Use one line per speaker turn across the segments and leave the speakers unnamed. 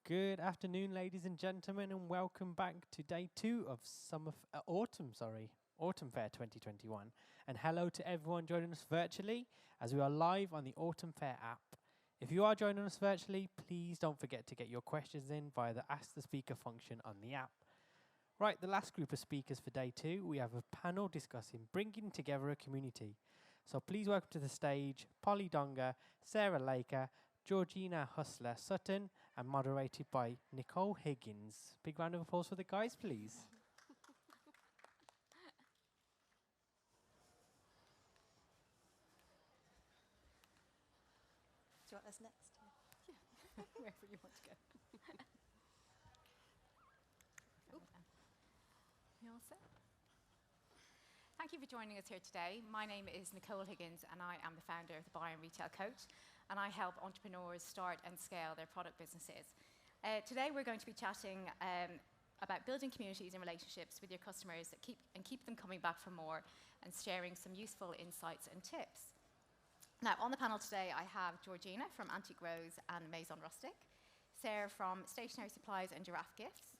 Good afternoon, ladies and gentlemen, and welcome back to day 2 of Autumn Fair 2021. And hello to everyone joining us virtually as we are live on the Autumn Fair app. If you are joining us virtually, please don't forget to get your questions in via the Ask the Speaker function on the app. Right, the last group of speakers for day 2, we have a panel discussing bringing together a community. So please welcome to the stage Polly Donga, Sarah Laker, Georgina Hustler Sutton, and moderated by Nicole Higgins. Big round of applause for the guys, please.
Do you want us next?
Yeah, wherever you want to go. You all set? Thank you for joining us here today. My name is Nicole Higgins, and I am the founder of the Buy and Retail Coach, and I help entrepreneurs start and scale their product businesses. Today, we're going to be chatting about building communities and relationships with your customers that keep them coming back for more, and sharing some useful insights and tips. Now, on the panel today, I have Georgina from Antique Rose and Maison Rustic, Sarah from Stationery Supplies and Giraffe Gifts,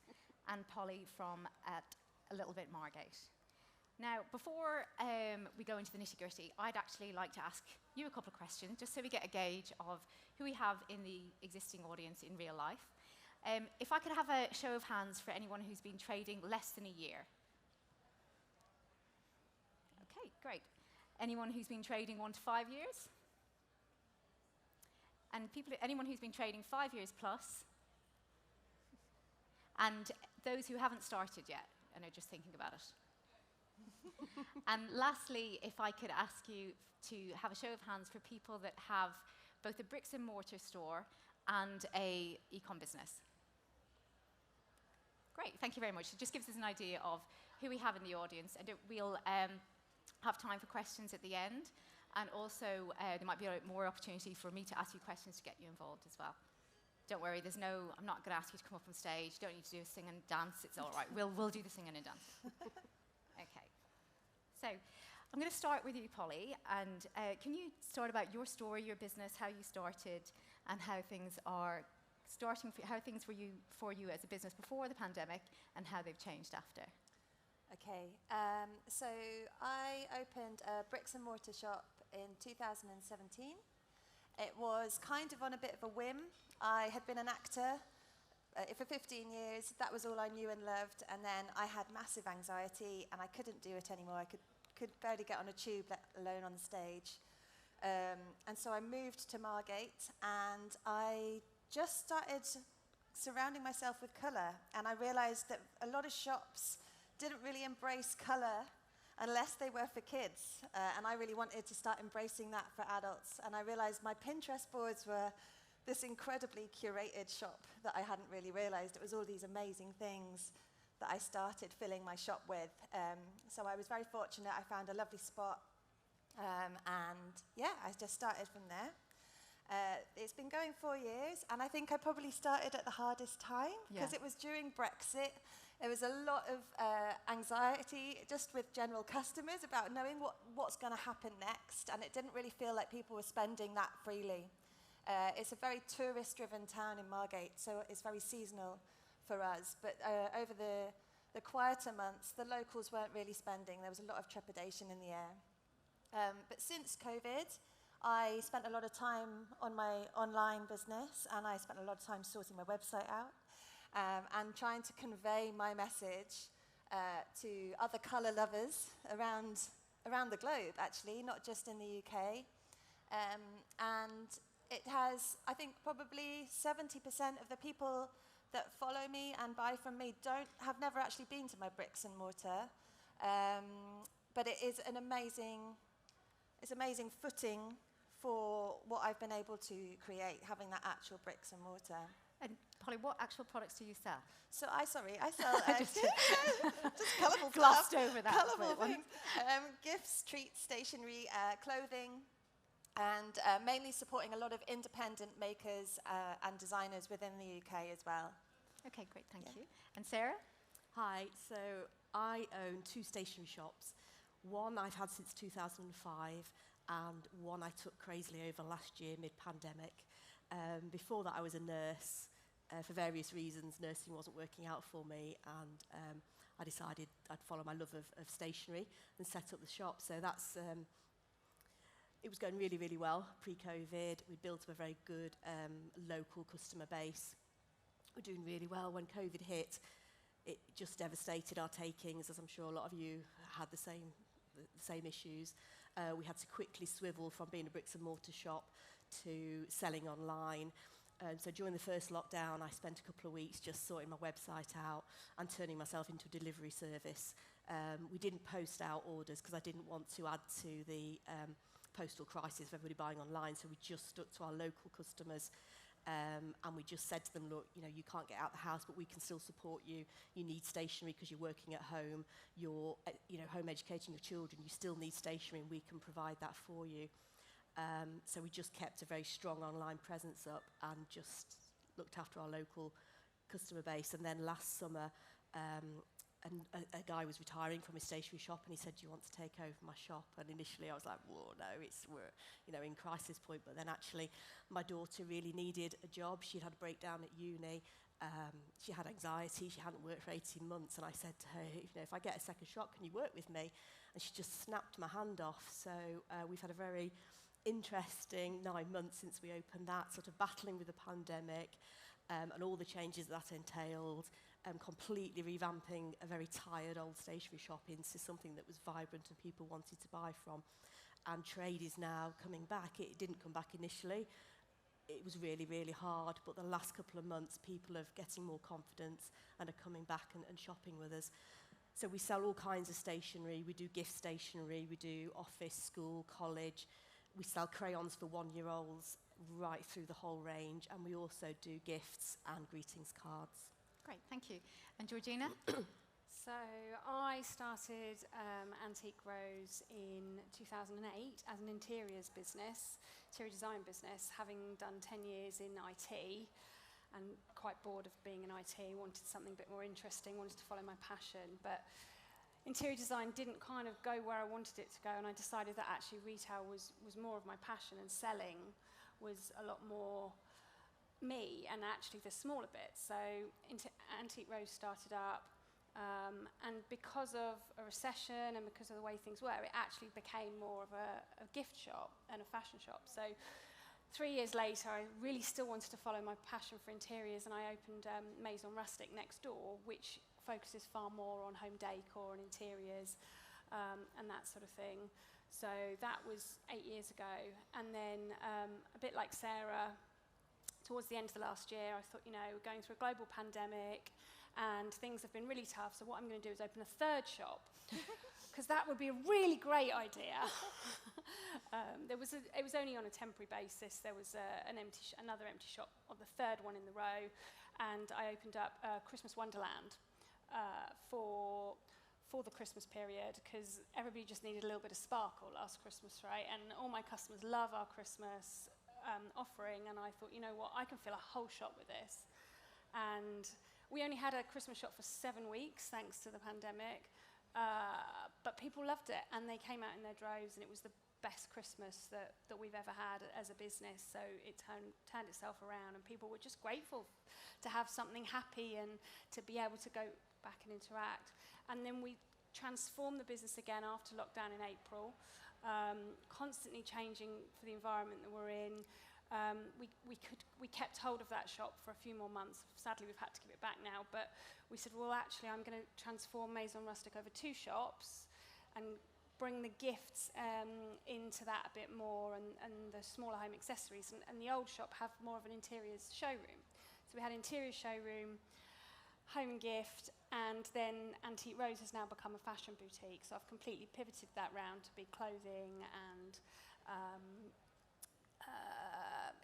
and Polly from A Little Bit Margate. Now, before we go into the nitty-gritty, I'd actually like to ask you a couple of questions, just so we get a gauge of who we have in the existing audience in real life. If I could have a show of hands for anyone who's been trading less than a year. Okay, great. Anyone who's been trading 1 to 5 years? And anyone who's been trading 5 years plus? And those who haven't started yet and are just thinking about it? And lastly, if I could ask you to have a show of hands for people that have both a bricks and mortar store and a e-com business. Great, thank you very much. It just gives us an idea of who we have in the audience, and we'll have time for questions at the end, and also there might be more opportunity for me to ask you questions to get you involved as well. Don't worry, I'm not going to ask you to come up on stage. You don't need to do a sing and dance. It's all right. We'll do the singing and dance. Okay. So I'm going to start with you, Polly. And can you start about your story, your business, how you started, and how things are how things were for you as a business before the pandemic, and how they've changed after?
Okay, so I opened a bricks and mortar shop in 2017. It was kind of on a bit of a whim. I had been an actor for 15 years. That was all I knew and loved. And then I had massive anxiety, and I couldn't do it anymore. I could barely get on a tube, let alone on the stage. And so I moved to Margate, and I just started surrounding myself with colour. And I realised that a lot of shops didn't really embrace colour unless they were for kids. And I really wanted to start embracing that for adults. And I realized my Pinterest boards were this incredibly curated shop that I hadn't really realized. It was all these amazing things that I started filling my shop with. So I was very fortunate. I found a lovely spot. And yeah, I just started from there. It's been going 4 years, and I think I probably started at the hardest time, because it was during Brexit. There was a lot of anxiety just with general customers about knowing what's going to happen next, and it didn't really feel like people were spending that freely. It's a very tourist-driven town in Margate, so it's very seasonal for us. But over the quieter months, the locals weren't really spending. There was a lot of trepidation in the air. But since COVID, I spent a lot of time on my online business, and I spent a lot of time sorting my website out and trying to convey my message to other colour lovers around the globe, actually, not just in the UK. And it has, I think, probably 70% of the people that follow me and buy from me have never actually been to my bricks and mortar. But it is an amazing footing for what I've been able to create, having that actual bricks and mortar.
And Polly, what actual products do you sell?
So I sell just colourful
glossed
stuff,
over that.
Colourful things. Gifts, treats, stationery, clothing, and mainly supporting a lot of independent makers and designers within the UK as well.
Okay, great, thank you. And Sarah?
Hi, so I own 2 stationery shops. One I've had since 2005, and one I took crazily over last year, mid-pandemic. Before that, I was a nurse, for various reasons, nursing wasn't working out for me, and I decided I'd follow my love of stationery and set up the shop. So that's, it was going really, really well pre-COVID. We built up a very good local customer base. We're doing really well. When COVID hit, it just devastated our takings, as I'm sure a lot of you had the same issues. We had to quickly swivel from being a bricks and mortar shop to selling online. So during the first lockdown, I spent a couple of weeks just sorting my website out and turning myself into a delivery service. We didn't post out orders because I didn't want to add to the postal crisis of everybody buying online, so we just stuck to our local customers. And we just said to them, look, you know, you can't get out the house, but we can still support you. You need stationery because you're working at home. You're, you know, home educating your children. You still need stationery, and we can provide that for you. So we just kept a very strong online presence up and just looked after our local customer base. And then last summer, a guy was retiring from his stationery shop, and he said, do you want to take over my shop? And initially I was like, whoa, no, we're, you know, in crisis point. But then actually my daughter really needed a job. She'd had a breakdown at uni. She had anxiety. She hadn't worked for 18 months. And I said to her, you know, if I get a second shop, can you work with me? And she just snapped my hand off. So we've had a very interesting 9 months since we opened that, sort of battling with the pandemic and all the changes that entailed. Completely revamping a very tired old stationery shop into something that was vibrant and people wanted to buy from. And trade is now coming back. It didn't come back initially. It was really, really hard, but the last couple of months people are getting more confidence and are coming back and shopping with us. So we sell all kinds of stationery. We do gift stationery, we do office, school, college. We sell crayons for 1-year-olds right through the whole range, and we also do gifts and greetings cards.
Great, thank you. And Georgina?
So I started Antique Rose in 2008 as an interior design business, having done 10 years in IT and quite bored of being in IT, wanted something a bit more interesting, wanted to follow my passion. But interior design didn't kind of go where I wanted it to go, and I decided that actually retail was more of my passion and selling was a lot more me, and actually the smaller bits. So Antique Rose started up, and because of a recession and because of the way things were, it actually became more of a gift shop and a fashion shop. So 3 years later, I really still wanted to follow my passion for interiors, and I opened Maison Rustic next door, which focuses far more on home decor and interiors and that sort of thing. So that was 8 years ago. And then a bit like Sarah, towards the end of the last year, I thought, you know, we're going through a global pandemic and things have been really tough, so what I'm going to do is open a third shop, because that would be a really great idea. It was only on a temporary basis. There was another empty shop on the third one in the row, and I opened up Christmas Wonderland for the Christmas period, because everybody just needed a little bit of sparkle last Christmas, right? And all my customers love our Christmas offering, and I thought, you know what, I can fill a whole shop with this. And we only had a Christmas shop for 7 weeks thanks to the pandemic, but people loved it, and they came out in their droves, and it was the best Christmas that we've ever had as a business. So it turned itself around, and people were just grateful to have something happy and to be able to go back and interact. And then we transformed the business again after lockdown in April, constantly changing for the environment that we're in. We kept hold of that shop for a few more months. Sadly, we've had to give it back now, but we said, well, actually, I'm going to transform Maison Rustic over 2 shops and bring the gifts into that a bit more, and the smaller home accessories, and the old shop have more of an interiors showroom. So we had interior showroom, home and gift, and then Antique Rose has now become a fashion boutique. So I've completely pivoted that round to be clothing and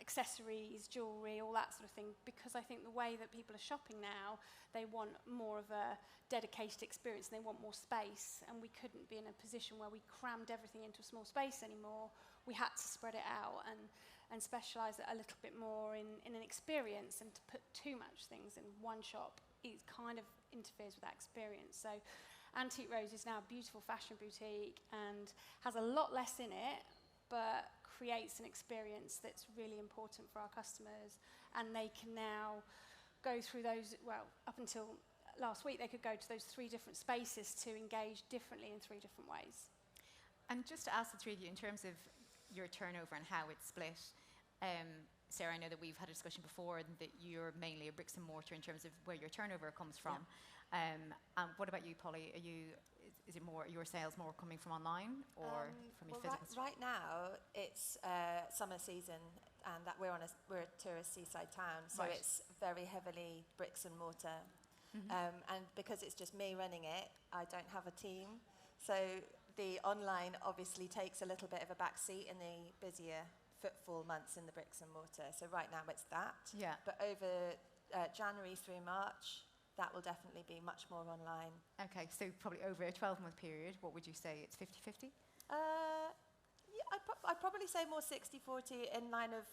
accessories, jewellery, all that sort of thing, because I think the way that people are shopping now, they want more of a dedicated experience, and they want more space, and we couldn't be in a position where we crammed everything into a small space anymore. We had to spread it out and specialise it a little bit more in an experience, and to put too much things in one shop, it kind of interferes with that experience. So Antique Rose is now a beautiful fashion boutique and has a lot less in it, but creates an experience that's really important for our customers, and they can now go through those, well, up until last week, they could go to those 3 different spaces to engage differently in 3 different ways.
And just to ask the three of you, in terms of your turnover and how it's split, Sarah, I know that we've had a discussion before and that you're mainly a bricks and mortar in terms of where your turnover comes from. And what about you, Polly? Is it more your sales more coming from online or from your physical store?
Right now, it's summer season, and that we're a tourist seaside town, so
Right.
it's very heavily bricks and mortar. And because it's just me running it, I don't have a team. So the online obviously takes a little bit of a back seat in the busier footfall months in the bricks and mortar. So right now it's that.
Yeah.
But over January through March, that will definitely be much more online.
Okay, so probably over a 12-month period, what would you say? It's 50-50?
Yeah, I'd probably say more 60-40 in line of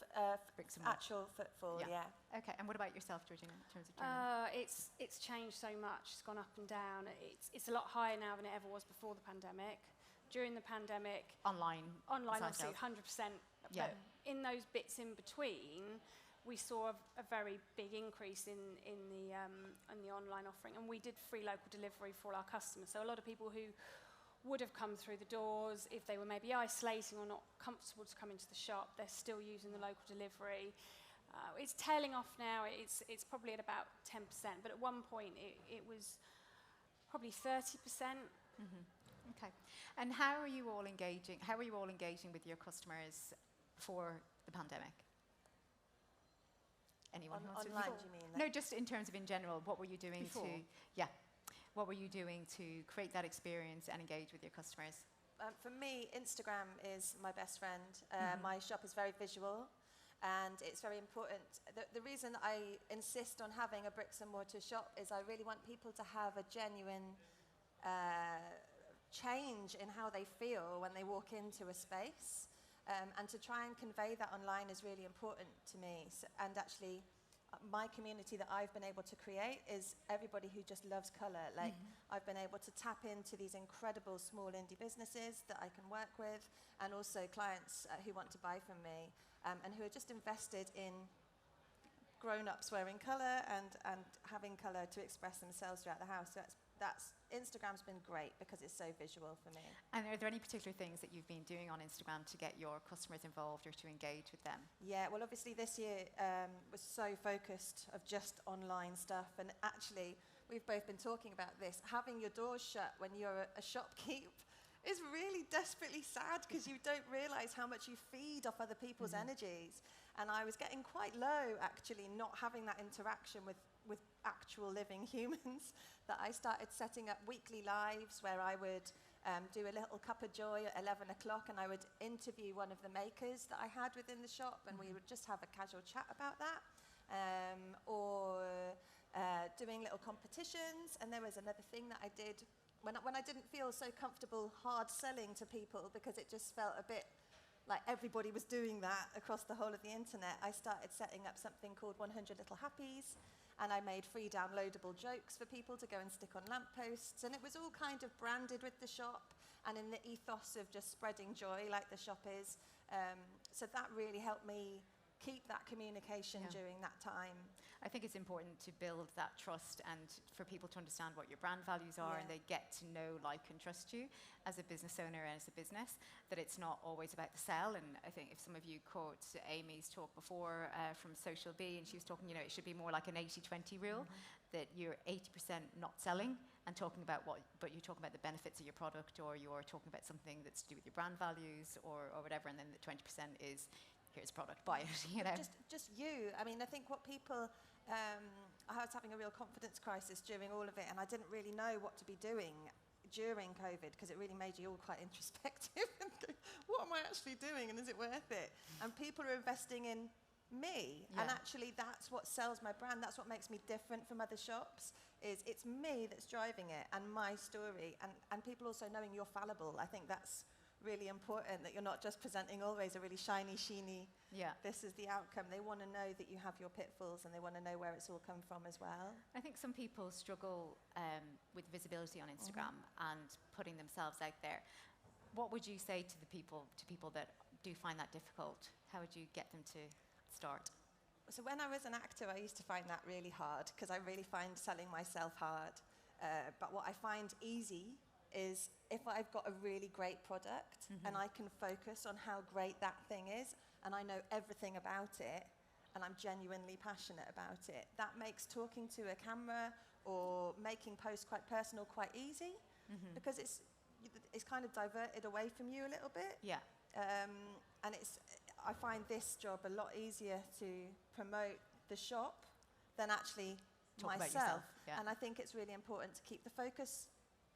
Bricks and mortar.
actual footfall, yeah.
Okay, and what about yourself, Georgina, in terms of turnover?
It's changed so much. It's gone up and down. It's a lot higher now than it ever was before the pandemic. During the pandemic,
Online
obviously,
sales.
100%.
Yeah.
But in those bits in between, we saw a very big increase in the online offering, and we did free local delivery for all our customers. So a lot of people who would have come through the doors, if they were maybe isolating or not comfortable to come into the shop, they're still using the local delivery. It's tailing off now. It's probably at about 10%, but at one point it was probably 30%.
Okay. And how are you all engaging? How are you all engaging with your customers before the pandemic? Anyone who wants to?
Online, do you mean?
No, just in terms of in general. What were you doing
Before?
What were you doing to create that experience and engage with your customers?
For me, Instagram is my best friend. My shop is very visual, and it's very important. The reason I insist on having a bricks and mortar shop is I really want people to have a genuine change in how they feel when they walk into a space. And to try and convey that online is really important to me. And actually, my community that I've been able to create is everybody who just loves colour. Like, I've been able to tap into these incredible small indie businesses that I can work with, and also clients who want to buy from me, and who are just invested in grown-ups wearing colour and having colour to express themselves throughout the house. So that's Instagram's been great because it's so visual for me.
And are there any particular things that you've been doing on Instagram to get your customers involved or to engage with them?
Yeah, well, obviously this year was so focused of just online stuff, and actually we've both been talking about this. Having your doors shut when you're a shopkeep is really desperately sad because you don't realise how much you feed off other people's energies. And I was getting quite low, actually, not having that interaction with actual living humans, that I started setting up weekly lives where I would do a little cup of joy at 11 o'clock, and I would interview one of the makers that I had within the shop, and we would just have a casual chat about that. Or doing little competitions. And there was another thing that I did when I didn't feel so comfortable hard selling to people because it just felt a bit like everybody was doing that across the whole of the internet. I started setting up something called 100 Little Happies, and I made free downloadable jokes for people to go and stick on lampposts, and it was all kind of branded with the shop and in the ethos of just spreading joy like the shop is. So that really helped me keep that communication during that time.
I think it's important to build that trust and for people to understand what your brand values are, and they get to know, like, and trust you as a business owner and as a business, that it's not always about the sell. And I think if some of you caught Amy's talk before from Social B, and she was talking, it should be more like an 80-20 rule, that you're 80% not selling and talking about but you're talking about the benefits of your product, or you're talking about something that's to do with your brand values or whatever, and then the 20% is, here's product, buy it,
Just you. I mean, I think what people... I was having a real confidence crisis during all of it, and I didn't really know what to be doing during COVID because it really made you all quite introspective and go, what am I actually doing, and is it worth it? And people are investing in me, and actually that's what sells my brand. That's what makes me different from other shops, is it's me that's driving it and my story, and people also knowing you're fallible. I think that's really important, that you're not just presenting always a really shiny, sheeny, this is the outcome. They want to know that you have your pitfalls, and they want to know where it's all come from as well.
I think some people struggle with visibility on Instagram and putting themselves out there. What would you say to people that do find that difficult? How would you get them to start?
So when I was an actor, I used to find that really hard because I really find selling myself hard. But what I find easy is if I've got a really great product and I can focus on how great that thing is and I know everything about it and I'm genuinely passionate about it, that makes talking to a camera or making posts quite personal quite easy because it's kind of diverted away from you a little bit.
Yeah.
And I find this job a lot easier to promote the shop than actually
Talk about
myself.
yourself, yeah.
And I think it's really important to keep the focus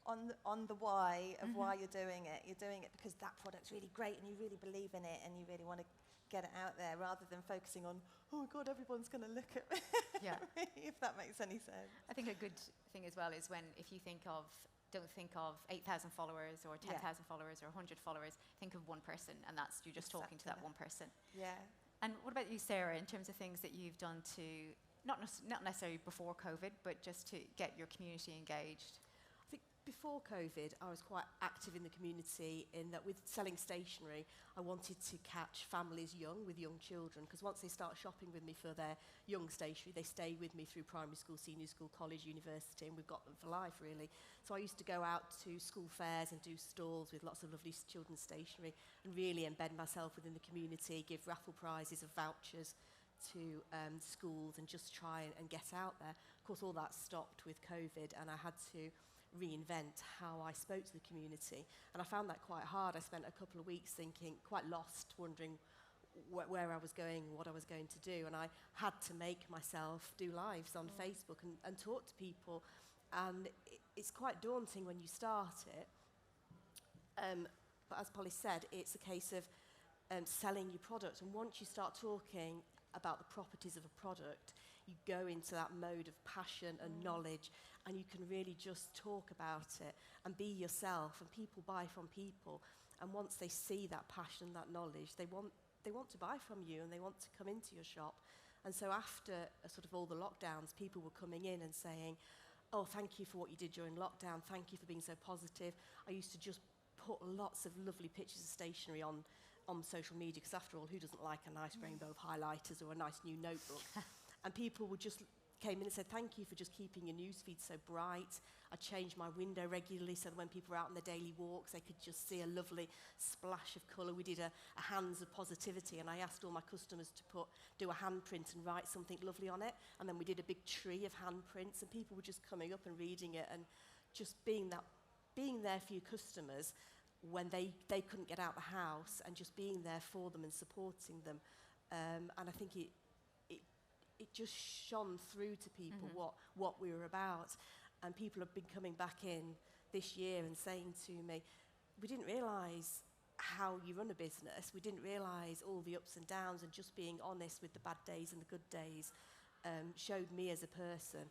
on the why of why you're doing it. You're doing it because that product's really great and you really believe in it and you really want to get it out there rather than focusing on, oh God, everyone's going to look at me.
Yeah.
If that makes any sense.
I think a good thing as well is if you don't think of 8,000 followers or 10,000 followers or 100 followers, think of one person, and that's you're just talking to that one person.
Yeah.
And what about you, Sarah, in terms of things that you've done to, not necessarily before COVID, but just to get your community engaged?
I think before COVID, I was quite active in the community in that with selling stationery, I wanted to catch families with young children, because once they start shopping with me for their young stationery, they stay with me through primary school, senior school, college, university, and we've got them for life, really. So I used to go out to school fairs and do stalls with lots of lovely children's stationery and really embed myself within the community, give raffle prizes of vouchers to schools and just try and get out there. Of course, all that stopped with COVID, and I had to reinvent how I spoke to the community, and I found that quite hard. I spent a couple of weeks thinking, quite lost, wondering where I was going, what I was going to do, and I had to make myself do lives on Facebook and talk to people, and it's quite daunting when you start it, but as Polly said, it's a case of selling your product, and once you start talking about the properties of a product, you go into that mode of passion and knowledge, and you can really just talk about it and be yourself, and people buy from people, and once they see that passion, that knowledge, they want to buy from you and they want to come into your shop. And so after sort of all the lockdowns, people were coming in and saying, oh, thank you for what you did during lockdown, thank you for being so positive. I used to just put lots of lovely pictures of stationery on social media, because after all, who doesn't like a nice rainbow of highlighters or a nice new notebook? And people would just came in and said, thank you for just keeping your newsfeed so bright. I changed my window regularly so that when people were out on their daily walks, they could just see a lovely splash of colour. We did a hands of positivity, and I asked all my customers to do a handprint and write something lovely on it. And then we did a big tree of handprints, and people were just coming up and reading it and just being there for your customers when they couldn't get out the house, and just being there for them and supporting them. And I think it just shone through to people what we were about. And people have been coming back in this year and saying to me, we didn't realise how you run a business. We didn't realise all the ups and downs, and just being honest with the bad days and the good days showed me as a person,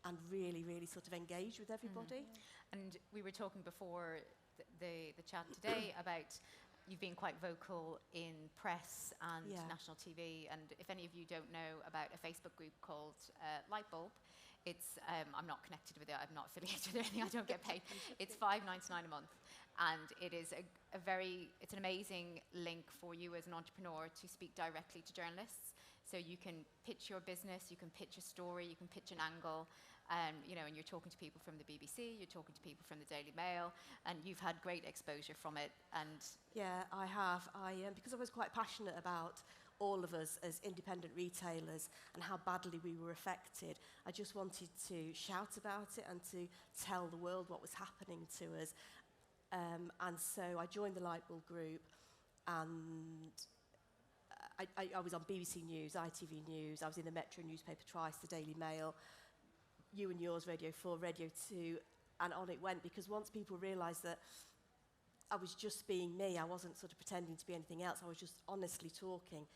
and really, really sort of engaged with everybody.
And we were talking before the chat today about you've been quite vocal in press and national TV, and if any of you don't know about a Facebook group called Lightbulb, it's I'm not connected with it, I'm not affiliated with anything, I don't get paid. It's $5.99 a month, and it is it's an amazing link for you as an entrepreneur to speak directly to journalists. So you can pitch your business, you can pitch a story, you can pitch an angle, and you're talking to people from the BBC, you're talking to people from the Daily Mail, and you've had great exposure from it. And
yeah, I have. Because I was quite passionate about all of us as independent retailers and how badly we were affected, I just wanted to shout about it and to tell the world what was happening to us. And so I joined the Lightbulb group, and I was on BBC News, ITV News, I was in the Metro newspaper twice, the Daily Mail, You and Yours, Radio 4, Radio 2, and on it went, because once people realised that I was just being me, I wasn't sort of pretending to be anything else, I was just honestly talking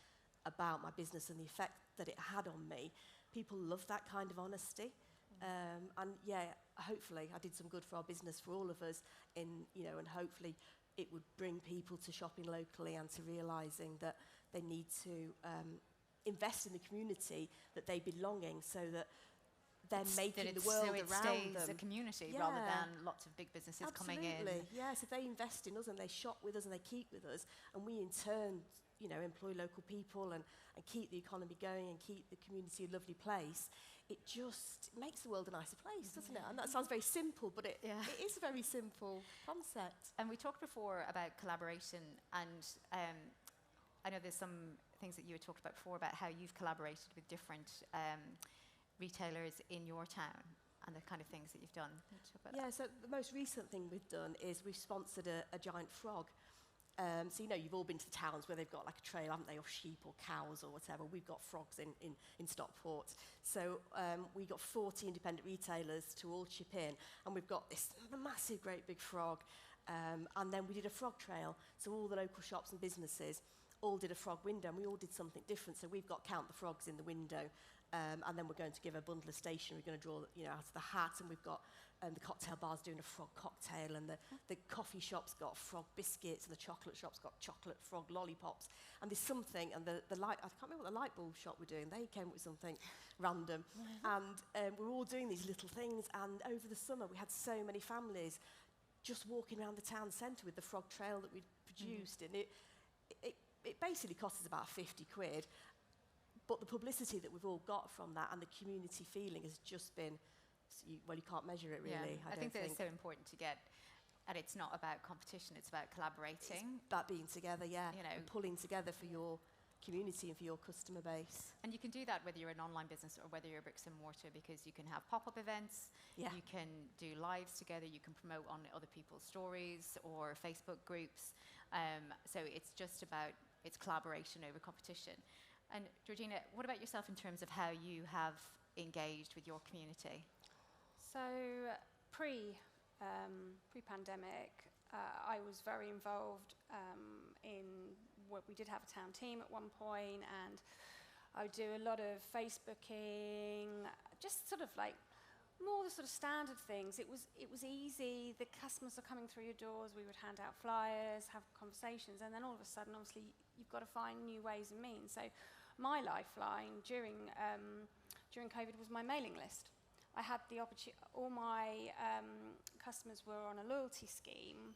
about my business and the effect that it had on me, people loved that kind of honesty. And yeah, hopefully I did some good for our business, for all of us, and hopefully it would bring people to shopping locally and to realising that they need to invest in the community that they belong in, so that they're making the world around them.
So it stays a community rather than lots of big businesses coming in.
Absolutely, yes. If they invest in us and they shop with us and they keep with us, and we in turn employ local people and keep the economy going and keep the community a lovely place, it just makes the world a nicer place, doesn't it? And that sounds very simple, but it is a very simple concept.
And we talked before about collaboration, and I know there's some things that you had talked about before about how you've collaborated with different retailers in your town and the kind of things that you've done. Can you talk about that?
So the most recent thing we've done is we've sponsored a giant frog. So you've all been to the towns where they've got like a trail, haven't they, of sheep or cows or whatever. We've got frogs in Stockport. So we got 40 independent retailers to all chip in, and we've got this massive, great big frog. And then we did a frog trail. So all the local shops and businesses all did a frog window, and we all did something different. So we've got Count the Frogs in the window, and then we're going to give a bundle of stationery. We're going to draw, out of the hat, and we've got the cocktail bar's doing a frog cocktail, and the coffee shop's got frog biscuits, and the chocolate shop's got chocolate frog lollipops. And there's something, and the light, I can't remember what the light bulb shop were doing. They came up with something random. And we're all doing these little things, and over the summer we had so many families just walking around the town centre with the frog trail that we'd produced, and it basically cost us about 50 quid, but the publicity that we've all got from that and the community feeling has just been, you can't measure it really.
I think that it's so important to get, and it's not about competition, it's about collaborating.
It's about being together,
You know,
and pulling together for your community and for your customer base.
And you can do that whether you're an online business or whether you're bricks and mortar, because you can have pop-up events, you can do lives together, you can promote on other people's stories or Facebook groups. So it's just about, it's collaboration over competition. And Georgina, what about yourself in terms of how you have engaged with your community?
So pre-pandemic, I was very involved in what we did have a town team at one point, and I would do a lot of Facebooking, just sort of like more the sort of standard things. It was easy. The customers are coming through your doors. We would hand out flyers, have conversations, and then all of a sudden, obviously, you've got to find new ways and means. So my lifeline during COVID was my mailing list. I had the opportunity. All my customers were on a loyalty scheme,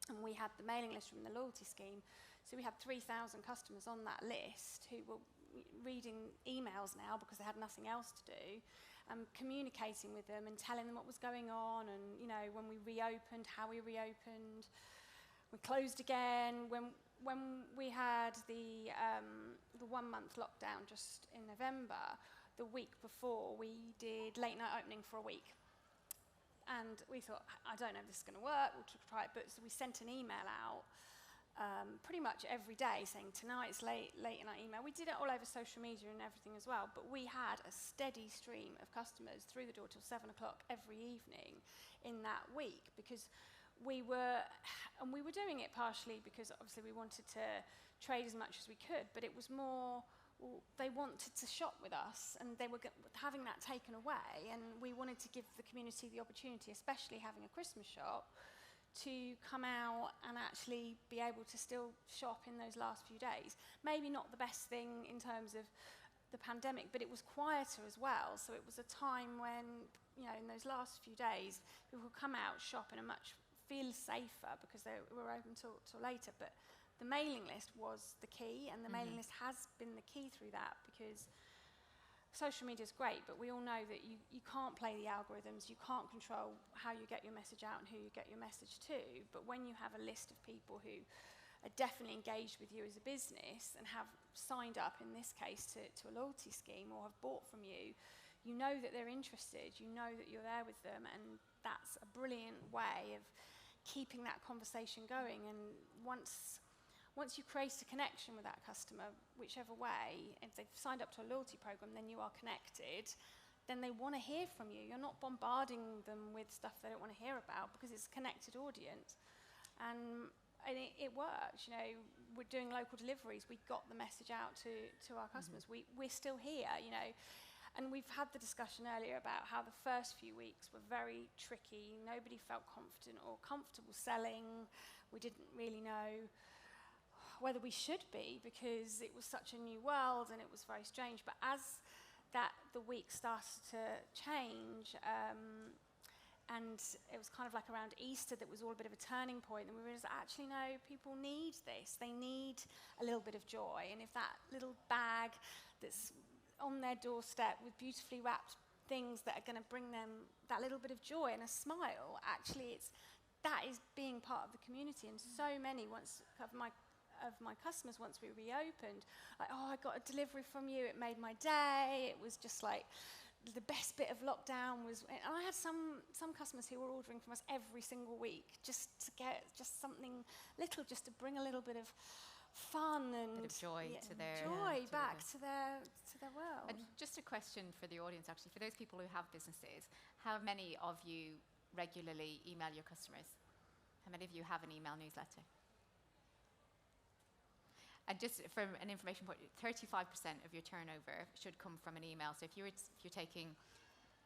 and we had the mailing list from the loyalty scheme. So we had 3,000 customers on that list who were reading emails now because they had nothing else to do, and communicating with them and telling them what was going on, and when we reopened, how we reopened, we closed again. When we had the 1 month lockdown just in November, the week before we did late night opening for a week. And we thought, I don't know if this is going to work, we'll try it. But so we sent an email out pretty much every day saying tonight's late night email. We did it all over social media and everything as well, but we had a steady stream of customers through the door till 7 o'clock every evening in that week, because we were doing it partially because obviously we wanted to trade as much as we could, but it was more, they wanted to shop with us, and they were having that taken away, and we wanted to give the community the opportunity, especially having a Christmas shop, to come out and actually be able to still shop in those last few days. Maybe not the best thing in terms of the pandemic, but it was quieter as well, so it was a time when, in those last few days, people could come out, shop, and feel safer because they were open till later. But the mailing list was the key, and the mailing list has been the key through that, because social media is great, but we all know that you can't play the algorithms, you can't control how you get your message out and who you get your message to. But when you have a list of people who are definitely engaged with you as a business and have signed up, in this case, to a loyalty scheme or have bought from you, you know that they're interested, you know that you're there with them, and that's a brilliant way of keeping that conversation going. And once you create a connection with that customer, whichever way, if they've signed up to a loyalty program, then you are connected, then they want to hear from you. You're not bombarding them with stuff they don't want to hear about, because it's a connected audience. And it works. We're doing local deliveries. We got the message out to our customers. We're still here, And we've had the discussion earlier about how the first few weeks were very tricky. Nobody felt confident or comfortable selling. We didn't really know whether we should be, because it was such a new world and it was very strange. But as the week started to change, And it was kind of like around Easter that was all a bit of a turning point. And we realized, actually, no, people need this. They need a little bit of joy. And if that little bag that's on their doorstep with beautifully wrapped things that are going to bring them that little bit of joy and a smile, actually, that is being part of the community. And so many of my customers, once we reopened, like, oh, I got a delivery from you. It made my day. It was just like the best bit of lockdown was, and I had some customers who were ordering from us every single week just to get just something little, just to bring a little bit of fun and
bit of joy to their
back to their world.
And just a question for the audience, actually, for those people who have businesses, how many of you regularly email your customers? How many of you have an email newsletter? And just from an information point, 35% of your turnover should come from an email. So if you're taking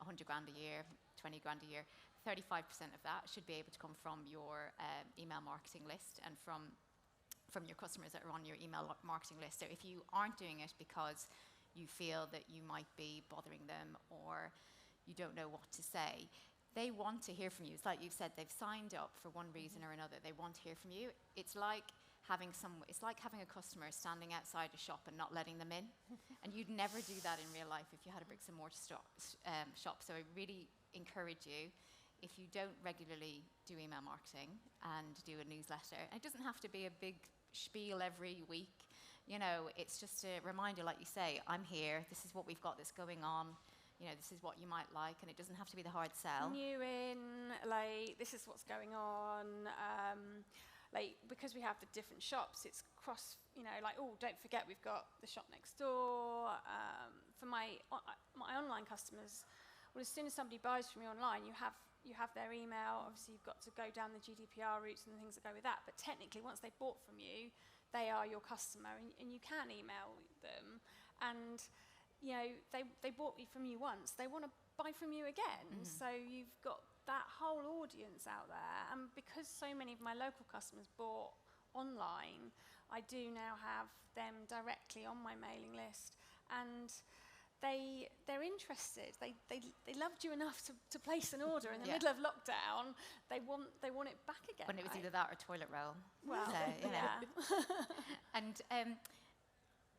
100 grand a year, 20 grand a year, 35% of that should be able to come from your email marketing list and from your customers that are on your email marketing list. So if you aren't doing it because you feel that you might be bothering them or you don't know what to say, they want to hear from you. It's like you've said, they've signed up for one reason or another. They want to hear from you. It's like having a customer standing outside a shop and not letting them in. And you'd never do that in real life if you had a bricks and mortar shop. So I really encourage you, if you don't regularly do email marketing and do a newsletter, and it doesn't have to be a big spiel every week, you know, it's just a reminder, like you say, I'm here, this is what we've got that's going on, you know, this is what you might like, and it doesn't have to be the hard sell.
New in, like, this is what's going on. Like, because we have the different shops, it's cross, you know, like, oh, don't forget we've got the shop next door. For my online customers, well, as soon as somebody buys from you online, you have their email. Obviously, you've got to go down the GDPR routes and the things that go with that. But technically, once they've bought from you, they are your customer, and you can email them. And, you know, they bought from you once. They want to buy from you again. Mm-hmm. So you've got that whole audience out there. And because so many of my local customers bought online, I do now have them directly on my mailing list. And they're interested. They loved you enough to place an order in the middle of lockdown. They want it back again.
When it was either that or toilet roll.
Well,
so,
yeah.
And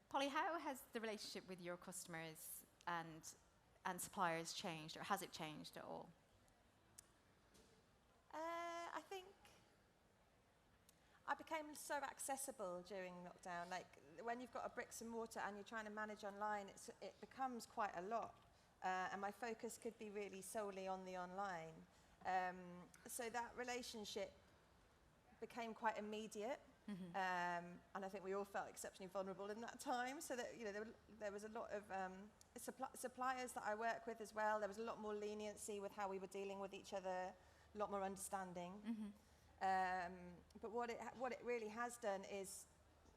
Polly, how has the relationship with your customers and suppliers changed, or has it changed at all?
I think I became so accessible during lockdown. Like, when you've got a bricks and mortar and you're trying to manage online, it becomes quite a lot. And my focus could be really solely on the online. So that relationship became quite immediate. Mm-hmm. And I think we all felt exceptionally vulnerable in that time. So that, you know, there was a lot of suppliers that I work with as well. There was a lot more leniency with how we were dealing with each other, a lot more understanding. Mm-hmm. But what it really has done is,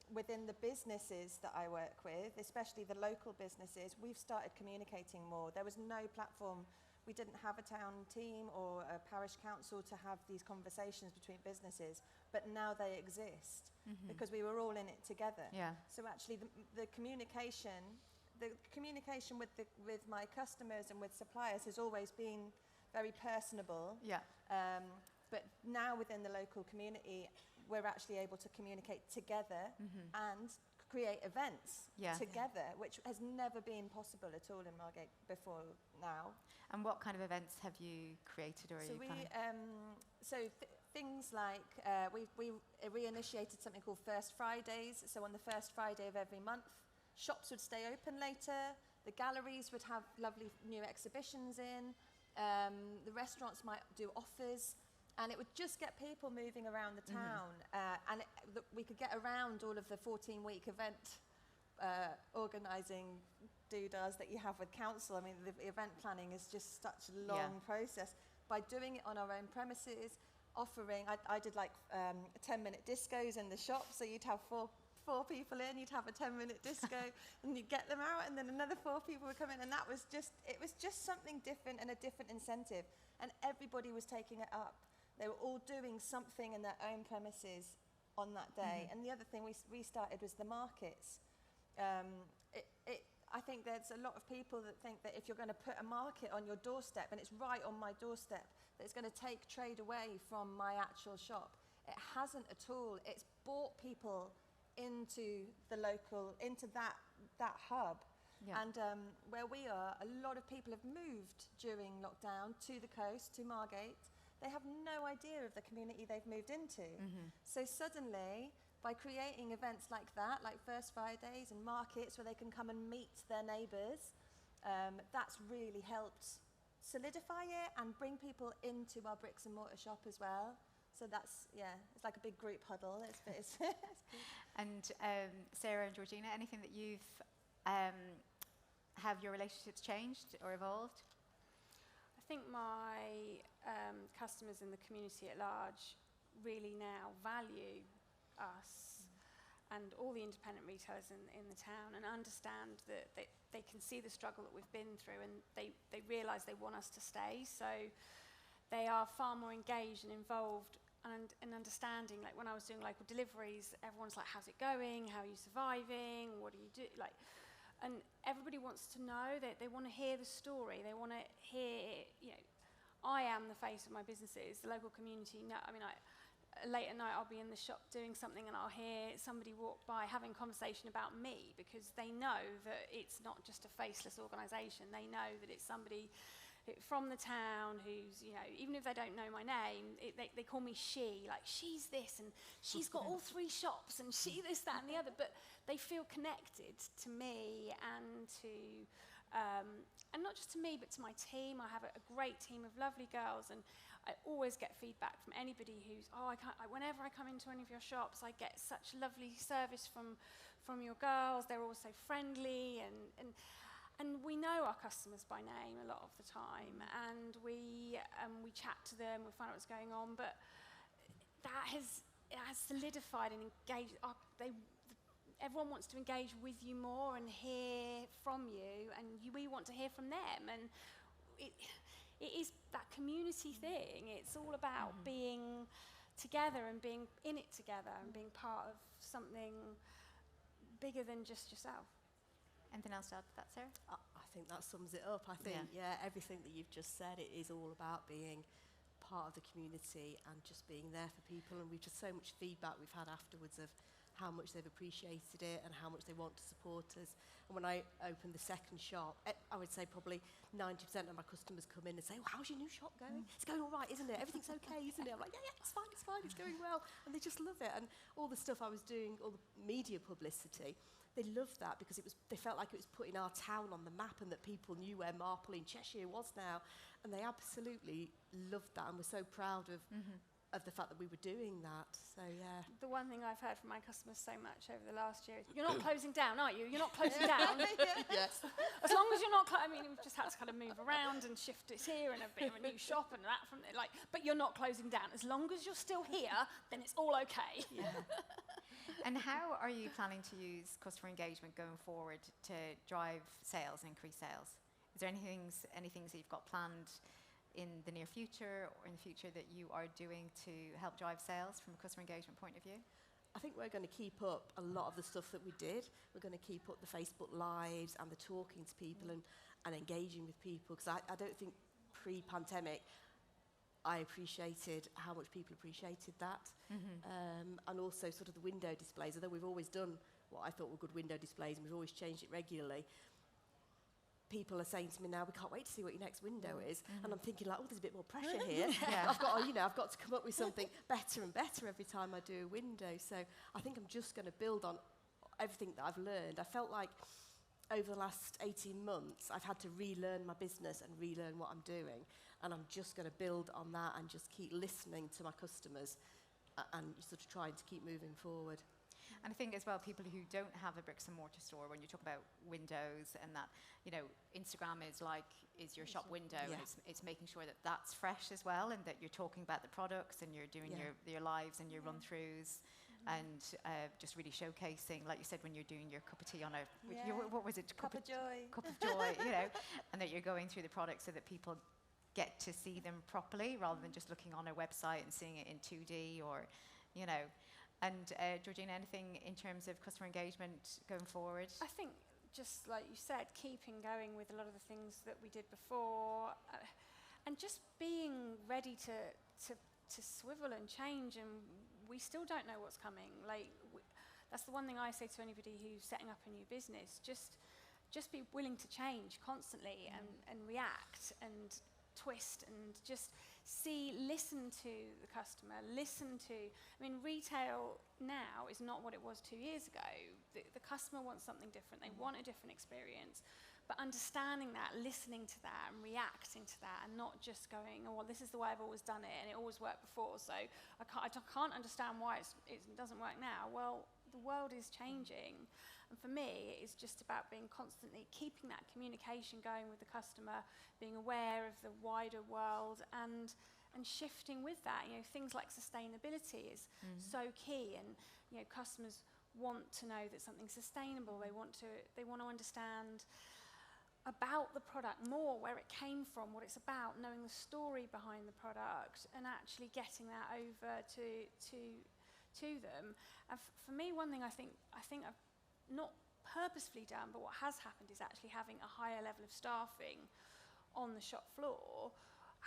within the businesses that I work with, especially the local businesses, we've started communicating more. There was no platform. We didn't have a town team or a parish council to have these conversations between businesses, but now they exist because we were all in it together. Yeah. So actually the communication with my customers and with suppliers has always been very personable. Yeah. But now within the local community, we're actually able to communicate together and create events together, which has never been possible at all in Margate before now.
And what kind of events have you created, or are you planning?
Things like we reinitiated something called First Fridays. So on the first Friday of every month, shops would stay open later. The galleries would have lovely new exhibitions in. The restaurants might do offers. And it would just get people moving around the town. And we could get around all of the 14-week event organising doodahs that you have with council. I mean, the event planning is just such a long process. By doing it on our own premises, offering, I did like 10-minute discos in the shop. So you'd have four people in, you'd have a 10-minute disco, and you'd get them out, and then another 4 people would come in. And it was just something different and a different incentive. And everybody was taking it up. They were all doing something in their own premises on that day. And the other thing we started was the markets. I think there's a lot of people that think that if you're going to put a market on your doorstep, and it's right on my doorstep, that it's going to take trade away from my actual shop. It hasn't at all. It's brought people into the local, into that hub.
Yeah.
And where we are, a lot of people have moved during lockdown to the coast, to Margate. They have no idea of the community they've moved into. So suddenly, by creating events like that, like First Fridays and markets where they can come and meet their neighbours, that's really helped solidify it and bring people into our bricks and mortar shop as well. So that's, it's like a big group huddle. It's good.
And Sarah and Georgina, anything that you've, have your relationships changed or evolved?
I think my customers in the community at large really now value us and all the independent retailers in the town, and understand that they can see the struggle that we've been through, and they realise they want us to stay. So they are far more engaged and involved and understanding. Like when I was doing local deliveries, everyone's like, how's it going? How are you surviving? What do you do? Like, and everybody wants to know, that they want to hear the story. They want to hear, I am the face of my businesses. The local community know. I mean, late at night I'll be in the shop doing something and I'll hear somebody walk by having conversation about me, because they know that it's not just a faceless organisation. They know that it's somebody from the town who's, even if they don't know my name, they call me she, like she's this and she's got all 3 shops and she this, that and the other, but they feel connected to me and to, and not just to me, but to my team. I have a great team of lovely girls, and I always get feedback from anybody who's, whenever I come into any of your shops, I get such lovely service from your girls. They're all so friendly, and we know our customers by name a lot of the time, and we chat to them, we find out what's going on, but that has solidified and engaged. Everyone wants to engage with you more and hear from you, and we want to hear from them, and it is that community thing. It's all about being together and being in it together and being part of something bigger than just yourself.
Anything else to add to that, Sarah?
I think that sums it up. I think, everything that you've just said, it is all about being part of the community and just being there for people. And we've just so much feedback we've had afterwards of how much they've appreciated it and how much they want to support us. And when I opened the second shop, I would say probably 90% of my customers come in and say, how's your new shop going? It's going all right, isn't it? Everything's okay, isn't it? I'm like, yeah, it's fine, it's going well. And they just love it. And all the stuff I was doing, all the media publicity, they loved that because they felt like it was putting our town on the map and that people knew where Marple in Cheshire was now. And they absolutely loved that and were so proud of the fact that we were doing that. So, yeah.
The one thing I've heard from my customers so much over the last year is, you're not closing down, are you? You're not closing down.
Yes.
As long as you're not, I mean, we've just had to kind of move around and shift it here and a bit of a new shop and that from like, but you're not closing down. As long as you're still here, then it's all okay.
Yeah. And how are you planning to use customer engagement going forward to drive sales and increase sales? Is there any things that you've got planned in the near future or in the future that you are doing to help drive sales from a customer engagement point of view?
I think we're going to keep up a lot of the stuff that we did. We're going to keep up the Facebook Lives and the talking to people and engaging with people, because I don't think pre-pandemic I appreciated how much people appreciated that. And also sort of the window displays, although we've always done what I thought were good window displays and we've always changed it regularly. People are saying to me now, we can't wait to see what your next window is. And I'm thinking like, oh, there's a bit more pressure here. I've got to come up with something better and better every time I do a window. So I think I'm just going to build on everything that I've learned. I felt like over the last 18 months, I've had to relearn my business and relearn what I'm doing. And I'm just going to build on that and just keep listening to my customers and sort of trying to keep moving forward.
And I think as well, people who don't have a bricks and mortar store, when you talk about windows and that, Instagram is your shop window, and it's making sure that that's fresh as well, and that you're talking about the products and you're doing your lives and your run-throughs, and just really showcasing, like you said, when you're doing your cup of tea on what was it?
Cup of joy.
Cup of joy, and that you're going through the products so that people get to see them properly rather than just looking on a website and seeing it in 2D or, And Georgina, anything in terms of customer engagement going forward?
I think just like you said, keeping going with a lot of the things that we did before, and just being ready to swivel and change. And we still don't know what's coming. Like, that's the one thing I say to anybody who's setting up a new business. Just be willing to change constantly and react and twist and just listen to the customer, retail now is not what it was 2 years ago. The customer wants something different. They want a different experience. But understanding that, listening to that and reacting to that, and not just going, oh, well, this is the way I've always done it and it always worked before, so I can't understand why it doesn't work now. Well, the world is changing. And for me, it's just about being constantly keeping that communication going with the customer, being aware of the wider world, and shifting with that. Things like sustainability is so key, and customers want to know that something's sustainable. They want to understand about the product more, where it came from, what it's about, knowing the story behind the product, and actually getting that over to them. And for me, one thing I think I've not purposefully done, but what has happened is actually having a higher level of staffing on the shop floor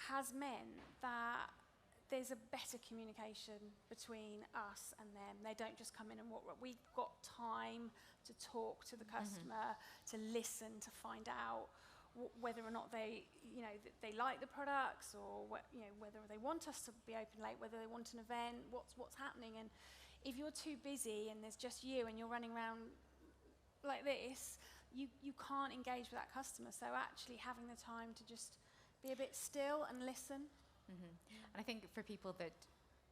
has meant that there's a better communication between us and them. They don't just come in and walk. We've got time to talk to the customer, to listen, to find out whether or not they like the products, or whether they want us to be open late, whether they want an event, what's happening. And if you're too busy and there's just you and you're running around like this, you can't engage with that customer. So actually having the time to just be a bit still and listen.
And I think for people that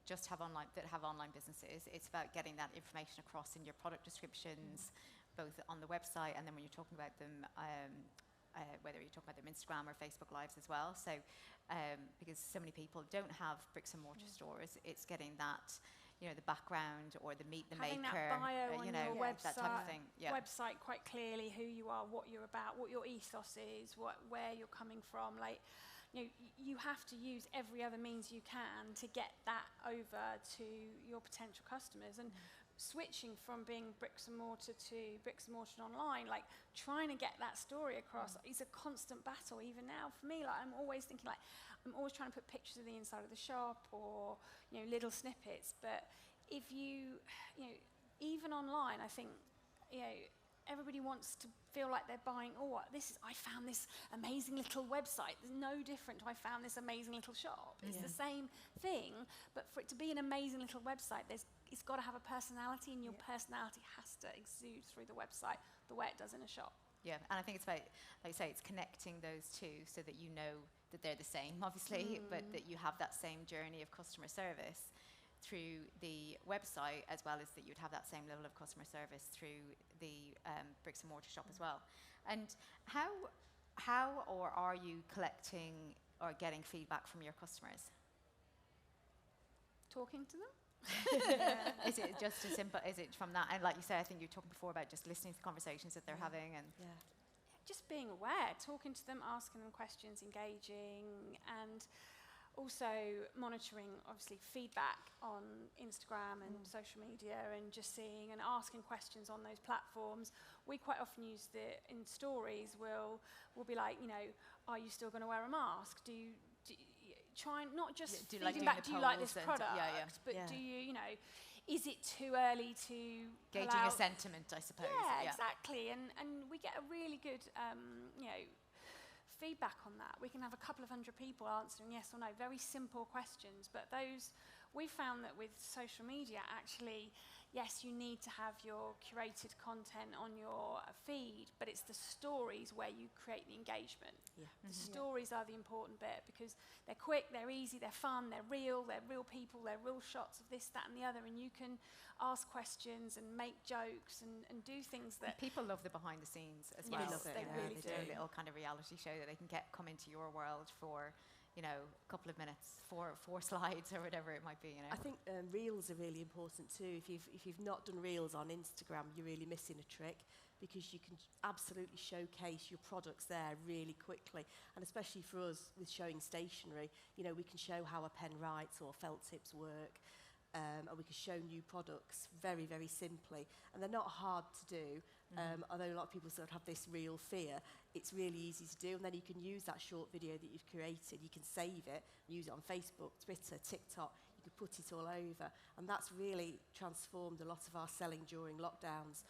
just have online businesses, it's about getting that information across in your product descriptions, both on the website and then when you're talking about them, whether you're talking about them Instagram or Facebook Lives as well. So because so many people don't have bricks and mortar stores, it's getting that, the background or the meet the
having
maker,
that bio on your website,
that type of thing.
Website quite clearly, who you are, what you're about, what your ethos is, where you're coming from. Like, you have to use every other means you can to get that over to your potential customers. And switching from being bricks and mortar to bricks and mortar online, like trying to get that story across is a constant battle. Even now, for me, like I'm always thinking, like I'm always trying to put pictures of the inside of the shop, or little snippets. But if even online, I think everybody wants to feel like they're buying. I found this amazing little website. There's no different to I found this amazing little shop. It's the same thing, but for it to be an amazing little website, it's got to have a personality, and your personality has to exude through the website the way it does in a shop.
Yeah, and I think it's about, like you say, it's connecting those two so that you know that they're the same, obviously, but that you have that same journey of customer service through the website, as well as that you'd have that same level of customer service through the bricks and mortar shop as well. And how or are you collecting or getting feedback from your customers?
Talking to them.
Is it just as simple? Is it from that? And like you said, I think you were talking before about just listening to the conversations that they're having, and
just being aware, talking to them, asking them questions, engaging, and also monitoring, obviously, feedback on Instagram and social media, and just seeing and asking questions on those platforms. We quite often use in stories, we'll be like, are you still going to wear a mask? Do you try and not just feeding back, do you like this product, but do you, is it too early to
gauging a sentiment, I suppose?
Yeah, exactly. And we get a really good, feedback on that. We can have a couple of hundred people answering yes or no, very simple questions, but we found that with social media, actually, yes, you need to have your curated content on your feed, but it's the stories where you create the engagement. The stories are the important bit, because they're quick, they're easy, they're fun, they're real people, they're real shots of this, that, and the other, and you can ask questions and make jokes and do things that...
And people love the behind the scenes as well.
They really do.
A little kind of reality show that they can come into your world for... a couple of minutes, four slides or whatever it might be.
I think reels are really important too. If you've not done reels on Instagram, you're really missing a trick, because you can absolutely showcase your products there really quickly. And especially for us with showing stationery, we can show how a pen writes or felt tips work, and we can show new products very, very simply. And they're not hard to do, Although a lot of people sort of have this real fear, it's really easy to do. And then you can use that short video that you've created, you can save it, use it on Facebook, Twitter, TikTok, you can put it all over. And that's really transformed a lot of our selling during lockdowns,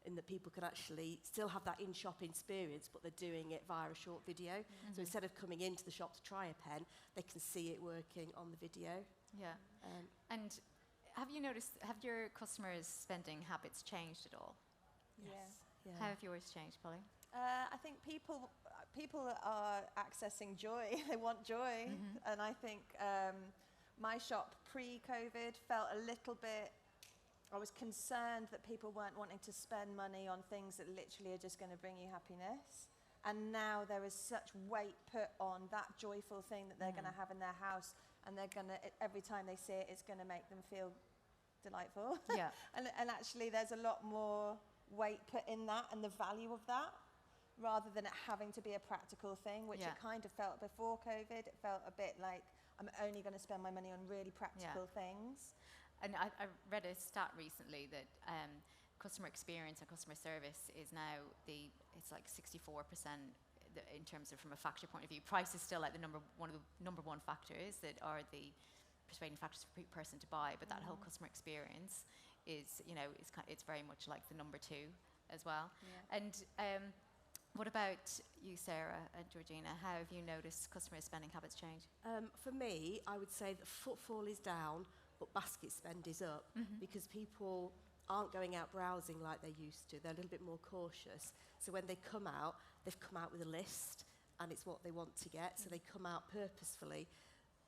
in that people can actually still have that in-shop experience, but they're doing it via a short video. So instead of coming into the shop to try a pen, they can see it working on the video.
Yeah. And have you noticed, have your customers' spending habits changed at all?
Yes.
Yeah.
How have yours changed, Polly?
I think people are accessing joy. They want joy. And I think my shop pre-COVID felt a little bit, I was concerned that people weren't wanting to spend money on things that literally are just going to bring you happiness. And now there is such weight put on that joyful thing that they're going to have in their house, and they're going to, every time they see it, it's going to make them feel delightful.
Yeah.
And actually there's a lot more weight put in that and the value of that, rather than it having to be a practical thing, which it kind of felt before COVID. It felt a bit like I'm only going to spend my money on really practical things.
And I read a stat recently that customer experience and customer service is now it's like 64% in terms of from a factor point of view. Price is still like one of the number one factors that are the persuading factors for a person to buy, but that whole customer experience is, it's very much like the number two as well. Yeah. And what about you, Sarah and Georgina? How have you noticed customer spending habits change?
For me, I would say that footfall is down, but basket spend is up, because people aren't going out browsing like they used to. They're a little bit more cautious. So when they come out, they've come out with a list, and it's what they want to get. So they come out purposefully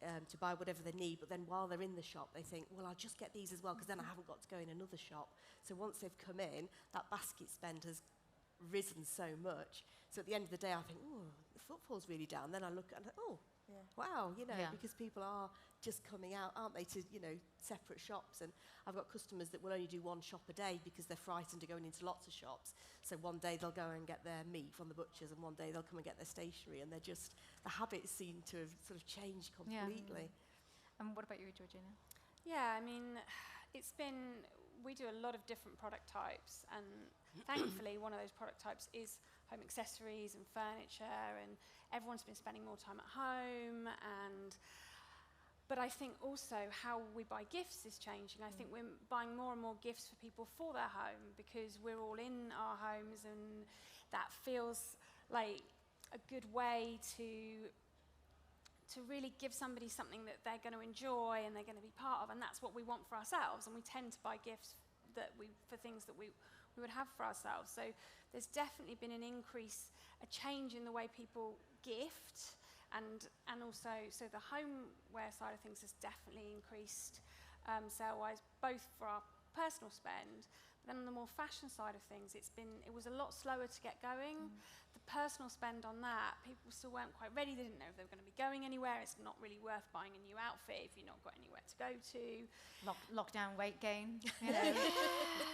to buy whatever they need, but then while they're in the shop, they think, well, I'll just get these as well, because then I haven't got to go in another shop. So once they've come in, that basket spend has risen so much. So at the end of the day, I think, oh, the footfall's really down. Then I look and oh, wow, because people are just coming out, aren't they, to, separate shops. And I've got customers that will only do one shop a day because they're frightened of going into lots of shops. So one day they'll go and get their meat from the butchers, and one day they'll come and get their stationery, and the habits seem to have sort of changed completely.
And what about you, Georgina?
Yeah, I mean, we do a lot of different product types, and thankfully one of those product types is home accessories and furniture, and everyone's been spending more time at home. But I think also how we buy gifts is changing. I think we're buying more and more gifts for people for their home, because we're all in our homes, and that feels like a good way to really give somebody something that they're going to enjoy and they're going to be part of, and that's what we want for ourselves. And we tend to buy gifts for things that we would have for ourselves. So there's definitely been an increase, a change in the way people gift, and also, so the homeware side of things has definitely increased sale-wise, both for our personal spend, but then on the more fashion side of things, it was a lot slower to get going. The personal spend on that, people still weren't quite ready. They didn't know if they were going to be going anywhere. It's not really worth buying a new outfit if you've not got anywhere to go to.
Lockdown weight gain,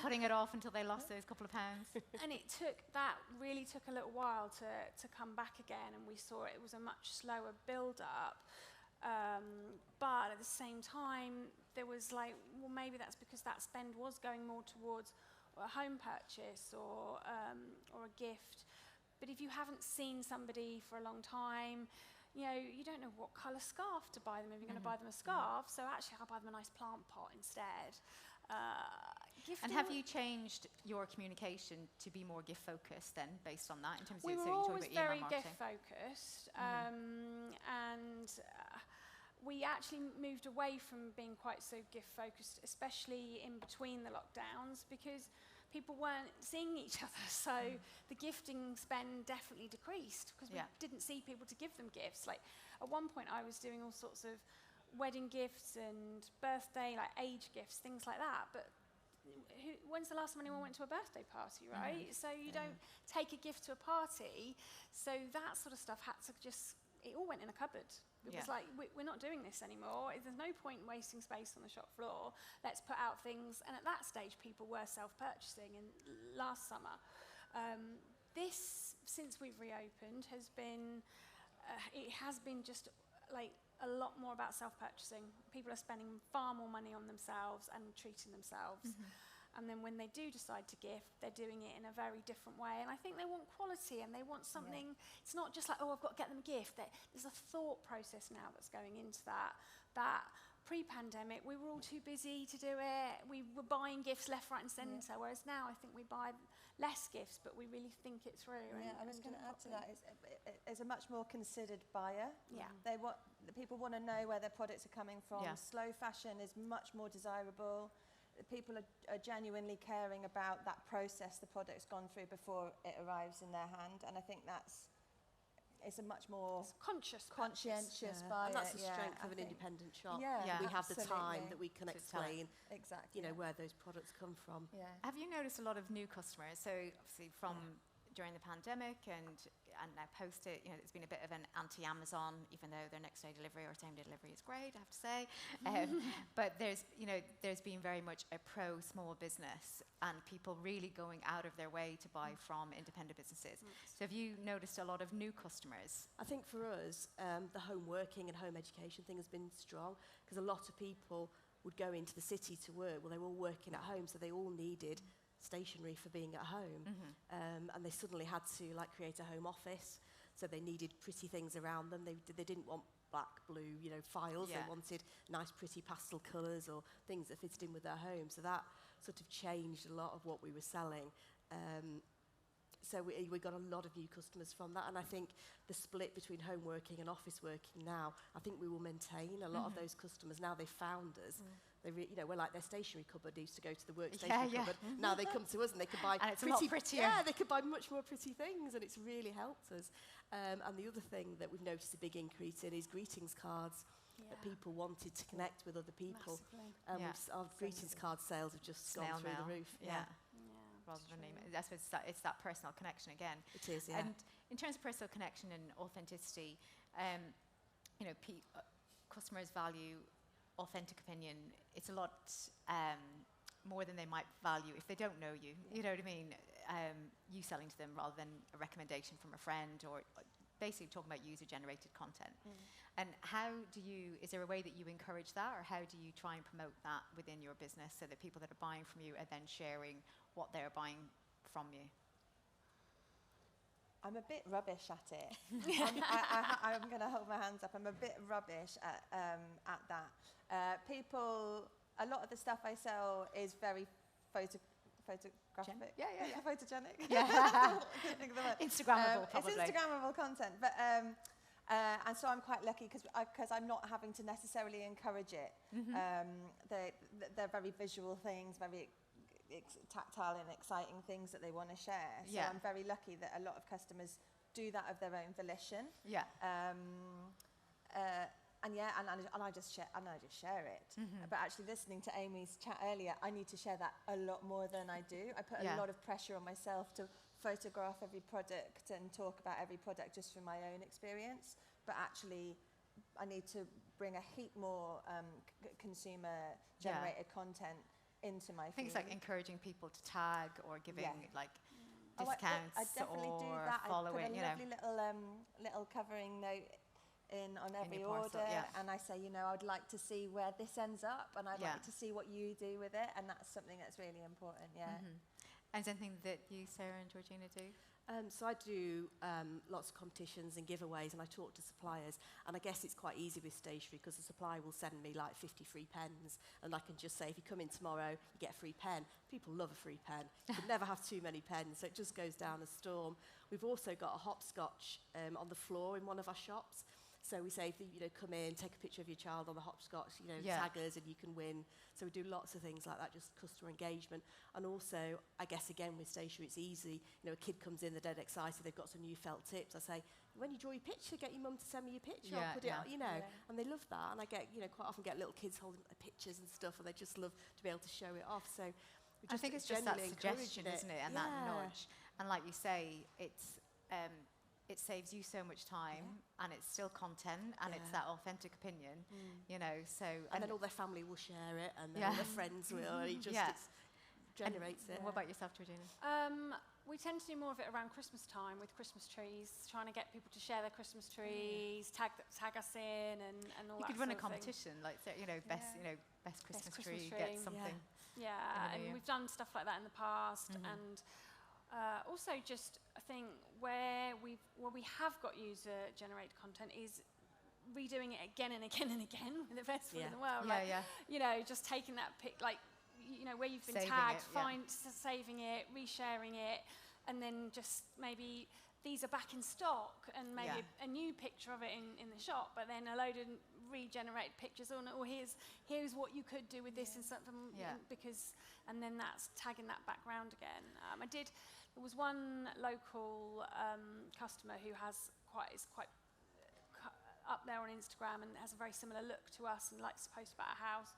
putting it off until they lost those couple of pounds.
And it really took a little while to come back again, and we saw it was a much slower build-up. But at the same time, there was like, well, maybe that's because that spend was going more towards a home purchase or a gift. But if you haven't seen somebody for a long time, you don't know what colour scarf to buy them if you're going to buy them a scarf. So actually, I'll buy them a nice plant pot instead.
And have you changed your communication to be more gift focused then, based on that, in terms of
we were always very gift focused, and we actually moved away from being quite so gift focused, especially in between the lockdowns, because people weren't seeing each other, so the gifting spend definitely decreased, because we didn't see people to give them gifts. Like at one point I was doing all sorts of wedding gifts and birthday, like age gifts, things like that, but when's the last time anyone went to a birthday party, right? So you don't take a gift to a party, so that sort of stuff had to it all went in a cupboard. It was like, we're not doing this anymore. There's no point in wasting space on the shop floor. Let's put out things. And at that stage, people were self-purchasing. And last summer, this, since we've reopened, has been just like a lot more about self-purchasing. People are spending far more money on themselves and treating themselves. And then when they do decide to gift, they're doing it in a very different way. And I think they want quality and they want something, it's not just like, oh, I've got to get them a gift. There's a thought process now that's going into that. Pre-pandemic, we were all too busy to do it. We were buying gifts left, right, and centre. Whereas now, I think we buy less gifts, but we really think it through.
Yeah, I was going to add to that. It's a much more considered buyer.
Yeah.
People want to know where their products are coming from.
Yeah.
Slow fashion is much more desirable. People are genuinely caring about that process the product's gone through before it arrives in their hand, and I think it's a much more conscientious buyer.
And that's the strength of an independent shop.
Yeah,
Yeah.
We have the
absolutely.
time that we can
To tell
explain,
Exactly.
where those products come from.
Yeah.
Have you noticed a lot of new customers? So obviously from during the pandemic and now post it, it's been a bit of an anti-Amazon, even though their next day delivery or same day delivery is great, I have to say. But there's been very much a pro-small business and people really going out of their way to buy from independent businesses. So have you noticed a lot of new customers?
I think for us, the home working and home education thing has been strong because a lot of people would go into the city to work. Well, they were all working at home, so they all needed stationery for being at home. And they suddenly had to create a home office, so they needed pretty things around them. They didn't want black, blue, files.
Yeah.
They wanted nice, pretty pastel colours or things that fitted in with their home. So that sort of changed a lot of what we were selling. So we got a lot of new customers from that, and I think the split between home working and office working now, I think we will maintain a lot of those customers. Now they've found us. We're like their stationery cupboard used to go to the workstation cupboard. Now they come to us and they can buy
And it's a lot prettier.
Yeah, they could buy much more pretty things, and it's really helped us. And the other thing that we've noticed a big increase in is greetings cards. That people wanted to connect with other people. Our greetings card sales have just
Snail
gone through
mail.
the roof.
Yeah. Rather than email. That's what it's that personal connection again.
It is, yeah.
And in terms of personal connection and authenticity, customers value authentic opinion. It's a lot more than they might value if they don't know you. You know what I mean? You selling to them rather than a recommendation from a friend or basically talking about user-generated content. And is there a way that you encourage that, or how do you try and promote that within your business so that people that are buying from you are then sharing what they're buying from you?
I'm a bit rubbish at it. I'm going to hold my hands up. I'm a bit rubbish at that. A lot of the stuff I sell is very photographic. Photogenic.
Yeah.
Couldn't think of the word.
Instagrammable, probably.
It's Instagrammable content, but and so I'm quite lucky because I'm not having to necessarily encourage it. They're very visual things, very tactile and exciting things that they want to share. So I'm very lucky that a lot of customers do that of their own volition.
Yeah.
And I just share it. But actually, listening to Amy's chat earlier, I need to share that a lot more than I do. I put a lot of pressure on myself to photograph every product and talk about every product just from my own experience. But actually, I need to bring a heap more consumer-generated content into my feed.
I think it's like encouraging people to tag or giving discounts
I definitely
or
do that.
following.
I put a lovely little covering note in on every
your parcel,
order, and I say, I'd like to see where this ends up, and I'd like to see what you do with it, and that's something that's really important.
And is there anything that you, Sarah and Georgina, do?
So I do lots of competitions and giveaways, and I talk to suppliers. And I guess it's quite easy with stationery because the supplier will send me 50 free pens, and I can just say, if you come in tomorrow, you get a free pen. People love a free pen. You can never have too many pens, so it just goes down a storm. We've also got a hopscotch on the floor in one of our shops. So we say, come in, take a picture of your child on the hopscotch, tag us and you can win. So we do lots of things like that, just customer engagement. And also, I guess, again, with stationery, it's easy. A kid comes in, they're dead excited, they've got some new felt tips. I say, when you draw your picture, get your mum to send me your picture. I'll put it, and they love that. And I get, quite often get little kids holding pictures and stuff, and they just love to be able to show it off. So
I think it's just that suggestion, isn't it? And that nudge. And like you say, it saves you so much time, and it's still content, and it's that authentic opinion, so...
And then all their family will share it, and then all their friends will, and it just generates it.
What about yourself, Georgina?
We tend to do more of it around Christmas time with Christmas trees, trying to get people to share their Christmas trees, tag us in, and all
You
that
could run a
sort of thing.
competition, like, so, best Christmas tree,
tree.
get something.
Yeah, and we've done stuff like that in the past, and also just I think where we have got user-generated content is redoing it again and again and again with the best food in the world. Just taking that pic, where you've been tagged, saving it, resharing it, and then just maybe these are back in stock, and maybe a new picture of it in the shop, but then a load of regenerated pictures, or here's what you could do with this and something, and then that's tagging that back round again. There was one local customer who is quite up there on Instagram and has a very similar look to us and likes to post about a house.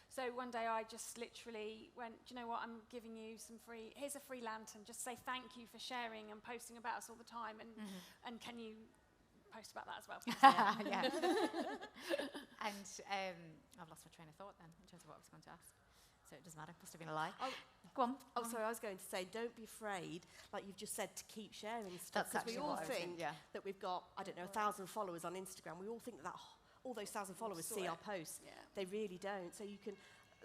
So one day I just literally went, do you know what, I'm giving you here's a free lantern, just say thank you for sharing and posting about us all the time, and can you post about that as well?
And I've lost my train of thought then in terms of what I was going to ask. So it doesn't matter, must have been a lie. Go on.
Sorry, I was going to say, don't be afraid, like you've just said, to keep sharing stuff. Because we all think that we've got, 1,000 followers on Instagram. We all think that all those 1,000 followers see our posts. Yeah. They really don't. So you can,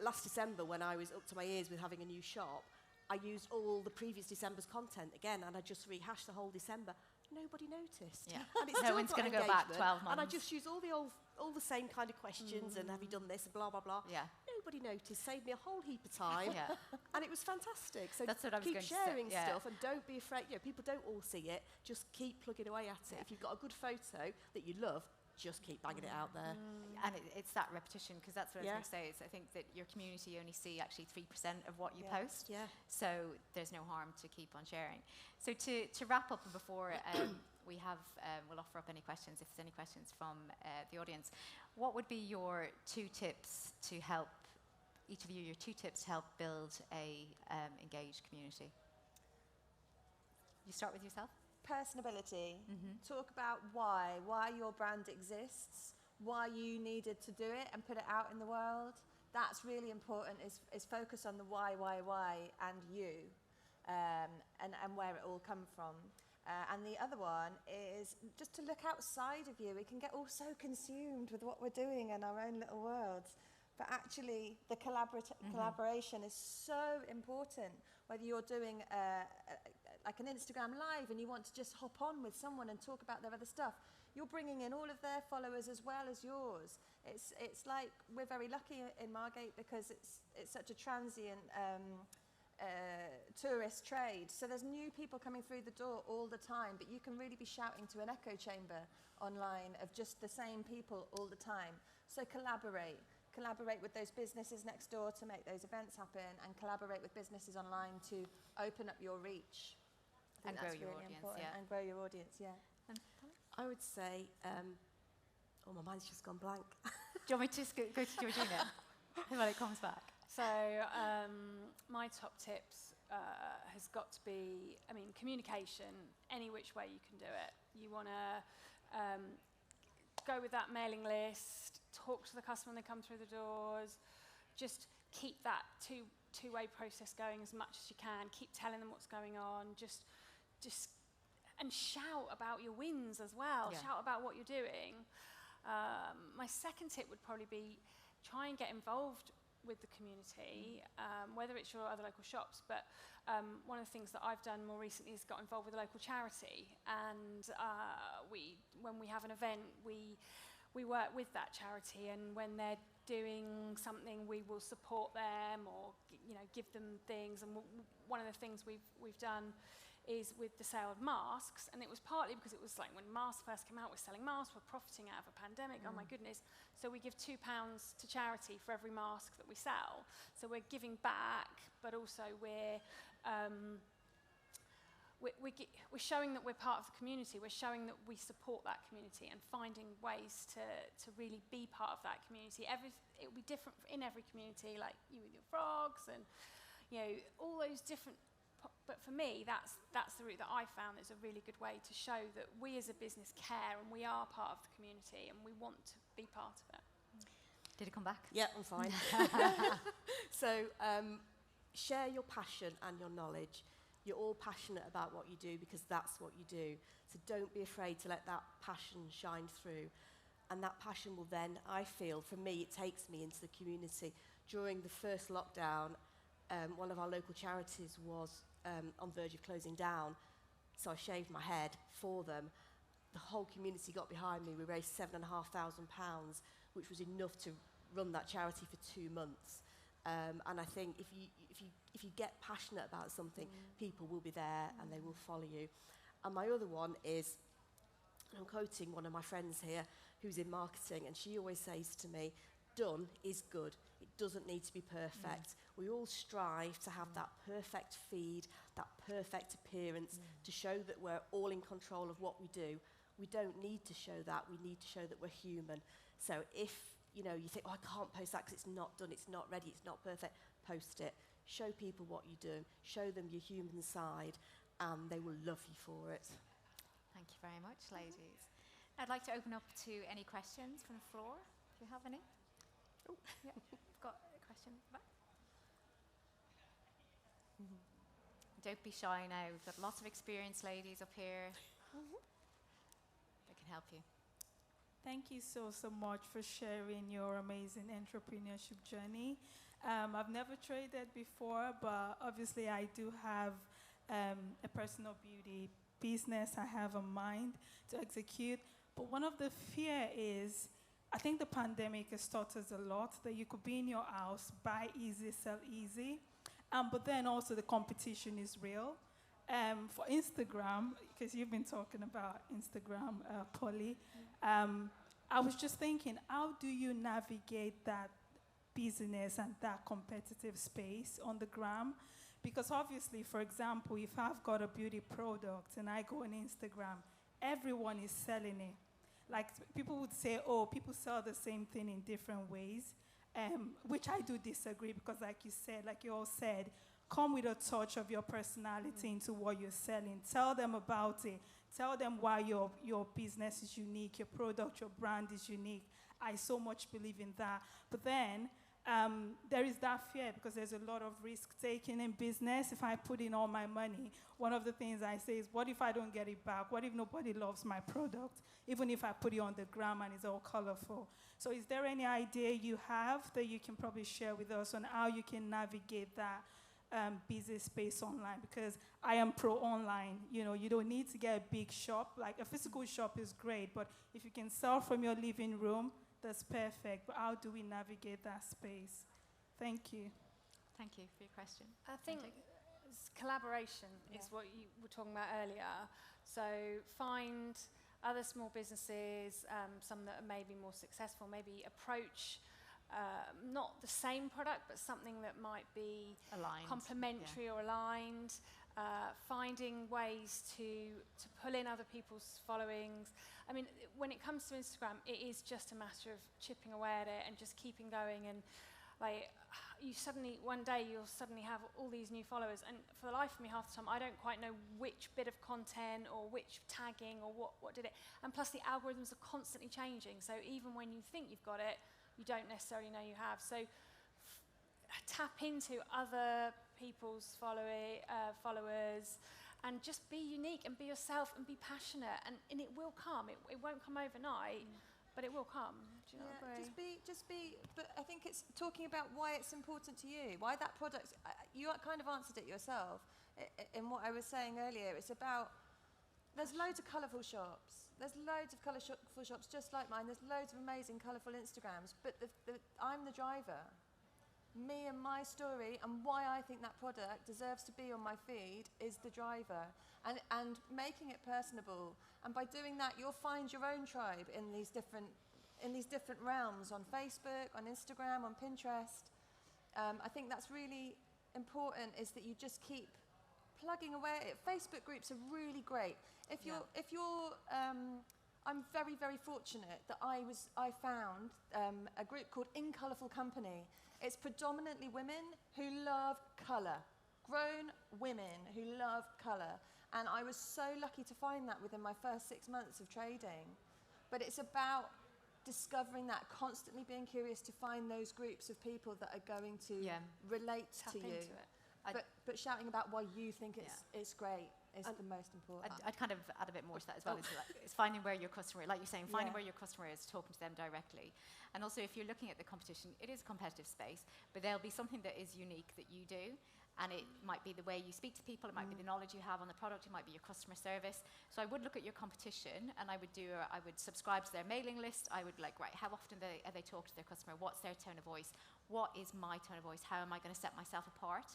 last December when I was up to my ears with having a new shop, I used all the previous December's content again, and I just rehashed the whole December. Nobody noticed.
Yeah.
And it's
no one's going to go back 12 months.
And I just use all the same kind of questions and have you done this and blah, blah, blah.
Yeah.
Nobody noticed, saved me a whole heap of time. And it was fantastic. So
that's what I was
keep
going
sharing
to say.
stuff and don't be afraid. People don't all see it. Just keep plugging away at it. If you've got a good photo that you love, just keep banging it out there.
And it's that repetition, because that's what I was going to say. I think that your community only see actually 3% of what you post.
Yeah.
So there's no harm to keep on sharing. So to wrap up, and before we'll offer up any questions, if there's any questions from the audience, what would be your 2 tips to help, each of you, your 2 tips to help build a engaged community? You start with yourself?
Personability. Talk about why your brand exists, why you needed to do it and put it out in the world. That's really important, is focus on the why, and you, and where it all come from. And the other one is just to look outside of you. We can get all so consumed with what we're doing in our own little worlds. But actually, the collaboration is so important. Whether you're doing like an Instagram live and you want to just hop on with someone and talk about their other stuff, you're bringing in all of their followers as well as yours. It's like we're very lucky in Margate because it's such a transient tourist trade. So there's new people coming through the door all the time, but you can really be shouting to an echo chamber online of just the same people all the time. So collaborate with those businesses next door to make those events happen, and collaborate with businesses online to open up your reach.
And grow your audience,
And grow your audience,
I would say, my mind's just gone blank.
Do you want me to just go to Georgina when it comes back?
So my top tips has got to be, communication, any which way you can do it. You want to go with that mailing list, talk to the customer when they come through the doors, just keep that two-way process going as much as you can, keep telling them what's going on, just and shout about your wins as well, shout about what you're doing. My second tip would probably be try and get involved with the community, whether it's your other local shops, but one of the things that I've done more recently is got involved with a local charity, and when we have an event, we work with that charity, and when they're doing something, we will support them or give them things. And one of the things we've done is with the sale of masks, and it was partly because it was like when masks first came out, we're selling masks, we're profiting out of a pandemic, oh my goodness. So we give £2 to charity for every mask that we sell. So we're giving back, but also we're showing that we're part of the community, we're showing that we support that community and finding ways to really be part of that community. It will be different in every community, like you with your frogs and all those different. But for me, that's the route that I found is a really good way to show that we as a business care and we are part of the community and we want to be part of it.
Did it come back?
Yeah, I'm fine. So share your passion and your knowledge. You're all passionate about what you do because that's what you do. So don't be afraid to let that passion shine through. And that passion will then, I feel, for me, it takes me into the community. During the first lockdown, one of our local charities was on verge of closing down, so I shaved my head for them. The whole community got behind me. We raised £7,500, which was enough to run that charity for 2 months. And I think if you get passionate about something, people will be there and they will follow you. And my other one is, I'm quoting one of my friends here who's in marketing, and she always says to me, done is good. It doesn't need to be perfect. We all strive to have that perfect feed, that perfect appearance, to show that we're all in control of what we do. We don't need to show that. We need to show that we're human. So if you think, oh, I can't post that because it's not done, it's not ready, it's not perfect, post it. Show people what you do. Show them your human side, and they will love you for it.
Thank you very much, ladies. I'd like to open up to any questions from the floor. Do you have any? Oh, yeah, I've got a question. Don't be shy now. We've got lots of experienced ladies up here. They can help you.
Thank you so much for sharing your amazing entrepreneurship journey. I've never traded before, but obviously I do have a personal beauty business. I have a mind to execute. But one of the fear is, I think the pandemic has taught us a lot, that you could be in your house, buy easy, sell easy. But then also the competition is real. For Instagram, because you've been talking about Instagram, Polly, I was just thinking, how do you navigate that business and that competitive space on the gram? Because obviously, for example, if I've got a beauty product and I go on Instagram, everyone is selling it. Like, people would say, oh, people sell the same thing in different ways, which I do disagree, because like you all said, come with a touch of your personality into what you're selling. Tell them about it. Tell them why your business is unique, your product, your brand is unique. I so much believe in that. But then there is that fear, because there's a lot of risk-taking in business. If I put in all my money, one of the things I say is, what if I don't get it back? What if nobody loves my product, even if I put it on the gram and it's all colorful? So is there any idea you have that you can probably share with us on how you can navigate that busy space online? Because I am pro-online. You don't need to get a big shop. Like, a physical shop is great, but if you can sell from your living room, that's perfect. But how do we navigate that space? Thank you.
Thank you for your question.
I think collaboration is what you were talking about earlier. So find other small businesses, some that are maybe more successful, maybe approach not the same product, but something that might be
Aligned.
complementary or aligned. Finding ways to pull in other people's followings. I mean, when it comes to Instagram, it is just a matter of chipping away at it and just keeping going. And like, one day you'll suddenly have all these new followers, and for the life of me, half the time I don't quite know which bit of content or which tagging or what did it. And plus, the algorithms are constantly changing. So even when you think you've got it, you don't necessarily know you have. So tap into other people's followers, and just be unique and be yourself and be passionate, and it will come. It won't come overnight, but it will come. Do you not agree?
Just be. But I think it's talking about why it's important to you, why that product. You kind of answered it yourself in what I was saying earlier. It's about. There's loads of colourful shops. There's loads of colourful shops just like mine. There's loads of amazing colourful Instagrams. But I'm the driver. Me and my story and why I think that product deserves to be on my feed is the driver, and making it personable. And by doing that, you'll find your own tribe in these different realms, on Facebook, on Instagram, on Pinterest. I think that's really important, is that you just keep plugging away at it. Facebook groups are really great. I'm very, very fortunate that I found a group called In Colourful Company. It's predominantly women who love colour, grown women who love colour. And I was so lucky to find that within my first 6 months of trading. But it's about discovering that, constantly being curious to find those groups of people that are going to relate
Tap
to you.
into it.
but shouting about why you think it's great is the most important.
I'd kind of add a bit more to that as well. It's finding where your customer, like you're saying, finding where your customer is, talking to them directly. And also, if you're looking at the competition, it is a competitive space, but there'll be something that is unique that you do. And it might be the way you speak to people, it might be the knowledge you have on the product, it might be your customer service. So I would look at your competition, and I would subscribe to their mailing list. I would right, how often are they talk to their customer? What's their tone of voice? What is my tone of voice? How am I going to set myself apart?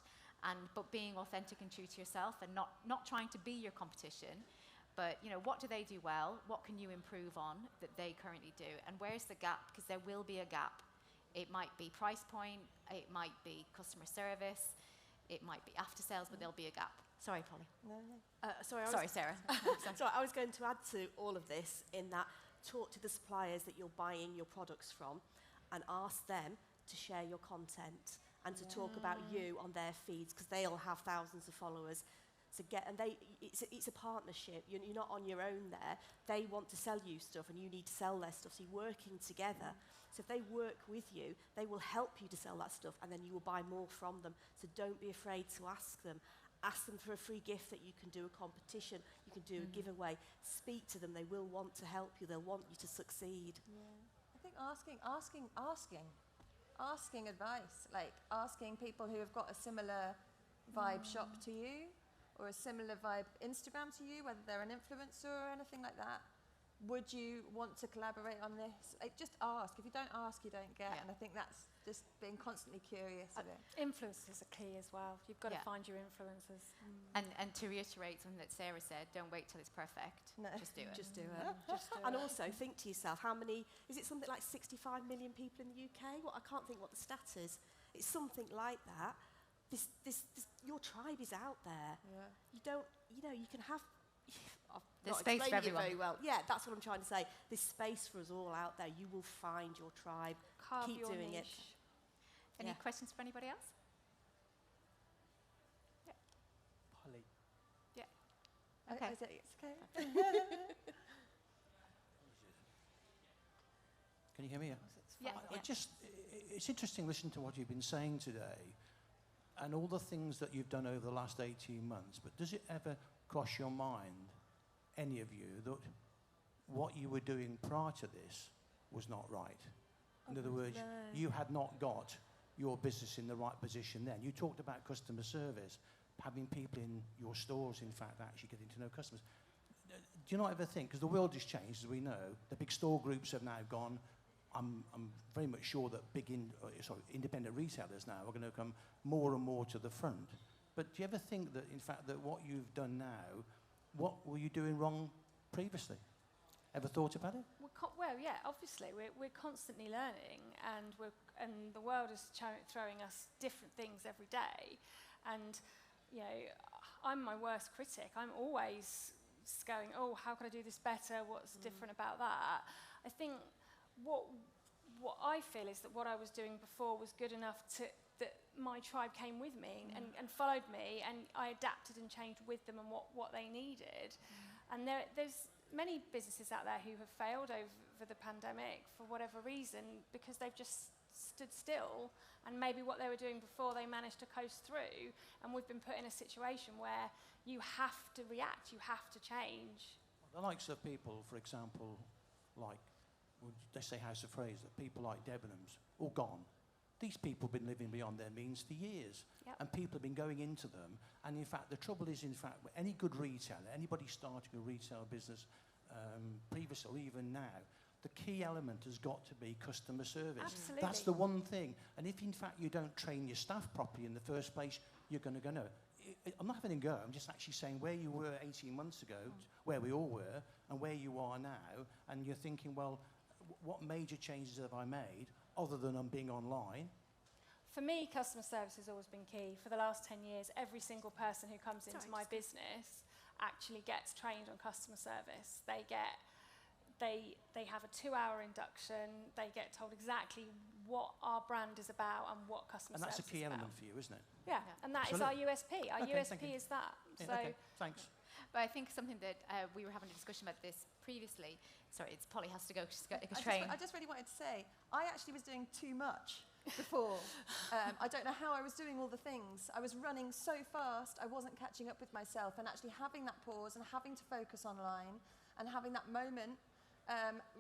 But being authentic and true to yourself, and not trying to be your competition, but what do they do well? What can you improve on that they currently do? And where's the gap? Because there will be a gap. It might be price point, it might be customer service, it might be after sales, but there'll be a gap. Sorry, Polly.
No.
Sorry, Sarah.
So I was going to add to all of this in that talk to the suppliers that you're buying your products from and ask them to share your content and to talk about you on their feeds, because they'll have thousands of followers. It's a partnership. You're not on your own there. They want to sell you stuff and you need to sell their stuff, so you're working together. So if they work with you, they will help you to sell that stuff, and then you will buy more from them. So don't be afraid to ask them. Ask them for a free gift that you can do a competition, you can do a giveaway. Speak to them. They will want to help you. They'll want you to succeed.
Yeah. I think asking advice, like asking people who have got a similar vibe shop to you, or a similar vibe Instagram to you, whether they're an influencer or anything like that. Would you want to collaborate on this? Just ask. If you don't ask, you don't get. And I think that's just being constantly curious of it.
Influencers are key as well. You've got to find your influencers.
And to reiterate something that Sarah said, don't wait till it's perfect.
No.
Just do it.
Just do it. And also think to yourself, is it something like 65 million people in the UK? I can't think what the stat is. It's something like that. Your tribe is out there.
Yeah.
You can have...
There's space for everyone.
Very well. Yeah, that's what I'm trying to say. There's space for us all out there. You will find your tribe.
Carve
Keep
your
doing
niche.
it.
Any questions for anybody else? Yeah.
Polly.
Yeah. Okay.
It's okay.
Can you hear me?
Yeah.
It's interesting listening to what you've been saying today and all the things that you've done over the last 18 months, but does it ever cross your mind, any of you, that what you were doing prior to this was not right? In other words, you had not got your business in the right position then. You talked about customer service, having people in your stores, in fact, actually getting to know customers. Do you not ever think, because the world has changed, as we know, the big store groups have now gone. I'm very much sure that independent retailers now are going to come more and more to the front. But do you ever think that, in fact, that what you've done now, what were you doing wrong previously? Ever thought about it?
Well, yeah, obviously. We're constantly learning, and the world is throwing us different things every day. And, I'm my worst critic. I'm always going, how can I do this better? What's different about that? I think what I feel is that what I was doing before was good enough that my tribe came with me and followed me, and I adapted and changed with them and what they needed. And there's many businesses out there who have failed over the pandemic for whatever reason because they've just stood still, and maybe what they were doing before they managed to coast through, and we've been put in a situation where you have to react, you have to change.
The likes of people, for example, like, let's say House of Fraser, people like Debenhams, all gone. These people have been living beyond their means for years.
Yep.
And people have been going into them. And in fact, the trouble is, in fact, any good retailer, anybody starting a retail business previously or even now, the key element has got to be customer service.
Absolutely.
That's the one thing. And if, in fact, you don't train your staff properly in the first place, you're going to go, no. I'm not having a go. I'm just actually saying where you were 18 months ago, where we all were, and where you are now. And you're thinking, well, what major changes have I made other than being online?
For me, customer service has always been key. For the last 10 years, every single person who comes into my business actually gets trained on customer service. They have a 2-hour induction. They get told exactly what our brand is about and what customer service is about.
And that's a key element for you, isn't it?
Yeah, and that is our USP. Our USP is that.
Yeah,
so
okay, thanks.
But I think something that we were having a discussion about this previously. Sorry, it's Polly has to go. She's got a train.
I just really wanted to say, I actually was doing too much. before. I don't know how I was doing all the things. I was running so fast, I wasn't catching up with myself, and actually having that pause and having to focus online and having that moment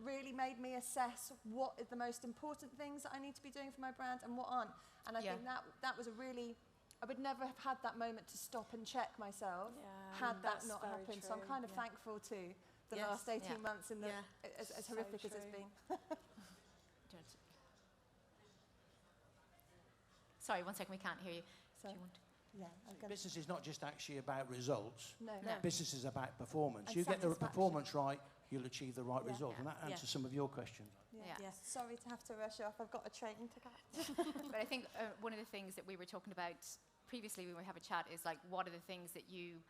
really made me assess what are the most important things that I need to be doing for my brand and what aren't. And I think that was a really, I would never have had that moment to stop and check myself had that not happened. So I'm kind of thankful to the last 18 months in the, as horrific as it's been.
Sorry, 1 second, we can't hear you.
So,
Do you want to?
Business is not just actually about results.
No.
Business is about performance.
And
You get the
satisfaction.
Performance right, you'll achieve the right result. And that
Yeah.
answers some of your questions.
Yeah.
Sorry to have to rush off. I've got a train to catch.
But I think one of the things that we were talking about previously when we have a chat is like, what are the things that you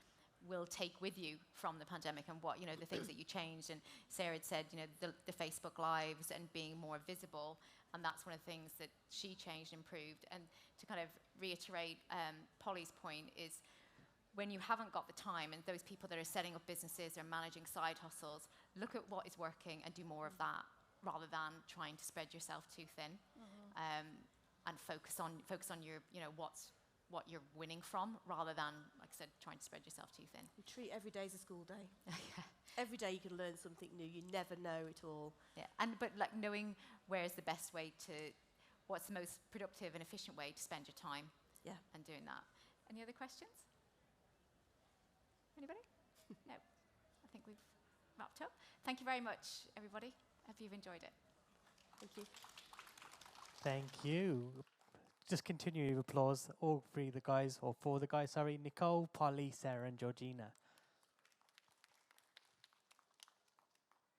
will take with you from the pandemic, and what, you know, the things that you changed. And Sarah had said, you know, the Facebook Lives and being more visible, and that's one of the things that she changed and improved. And to kind of reiterate Polly's point is, when you haven't got the time, and those people that are setting up businesses or managing side hustles, look at what is working and do more of that, rather than trying to spread yourself too thin, and focus on your, you know, what you're winning from, rather than, like I said, trying to spread yourself too thin.
You treat every day as a school day. Every day you can learn something new. You never know it all.
Yeah, but like knowing where is the best way to, what's the most productive and efficient way to spend your time.
Yeah.
And doing that. Any other questions? Anybody? No. I think we've wrapped up. Thank you very much, everybody. Hope you've enjoyed it.
Thank you.
Thank you. Just continue with applause. All three of the guys, or four of the guys, sorry. Nicole, Polly, Sarah and Georgina.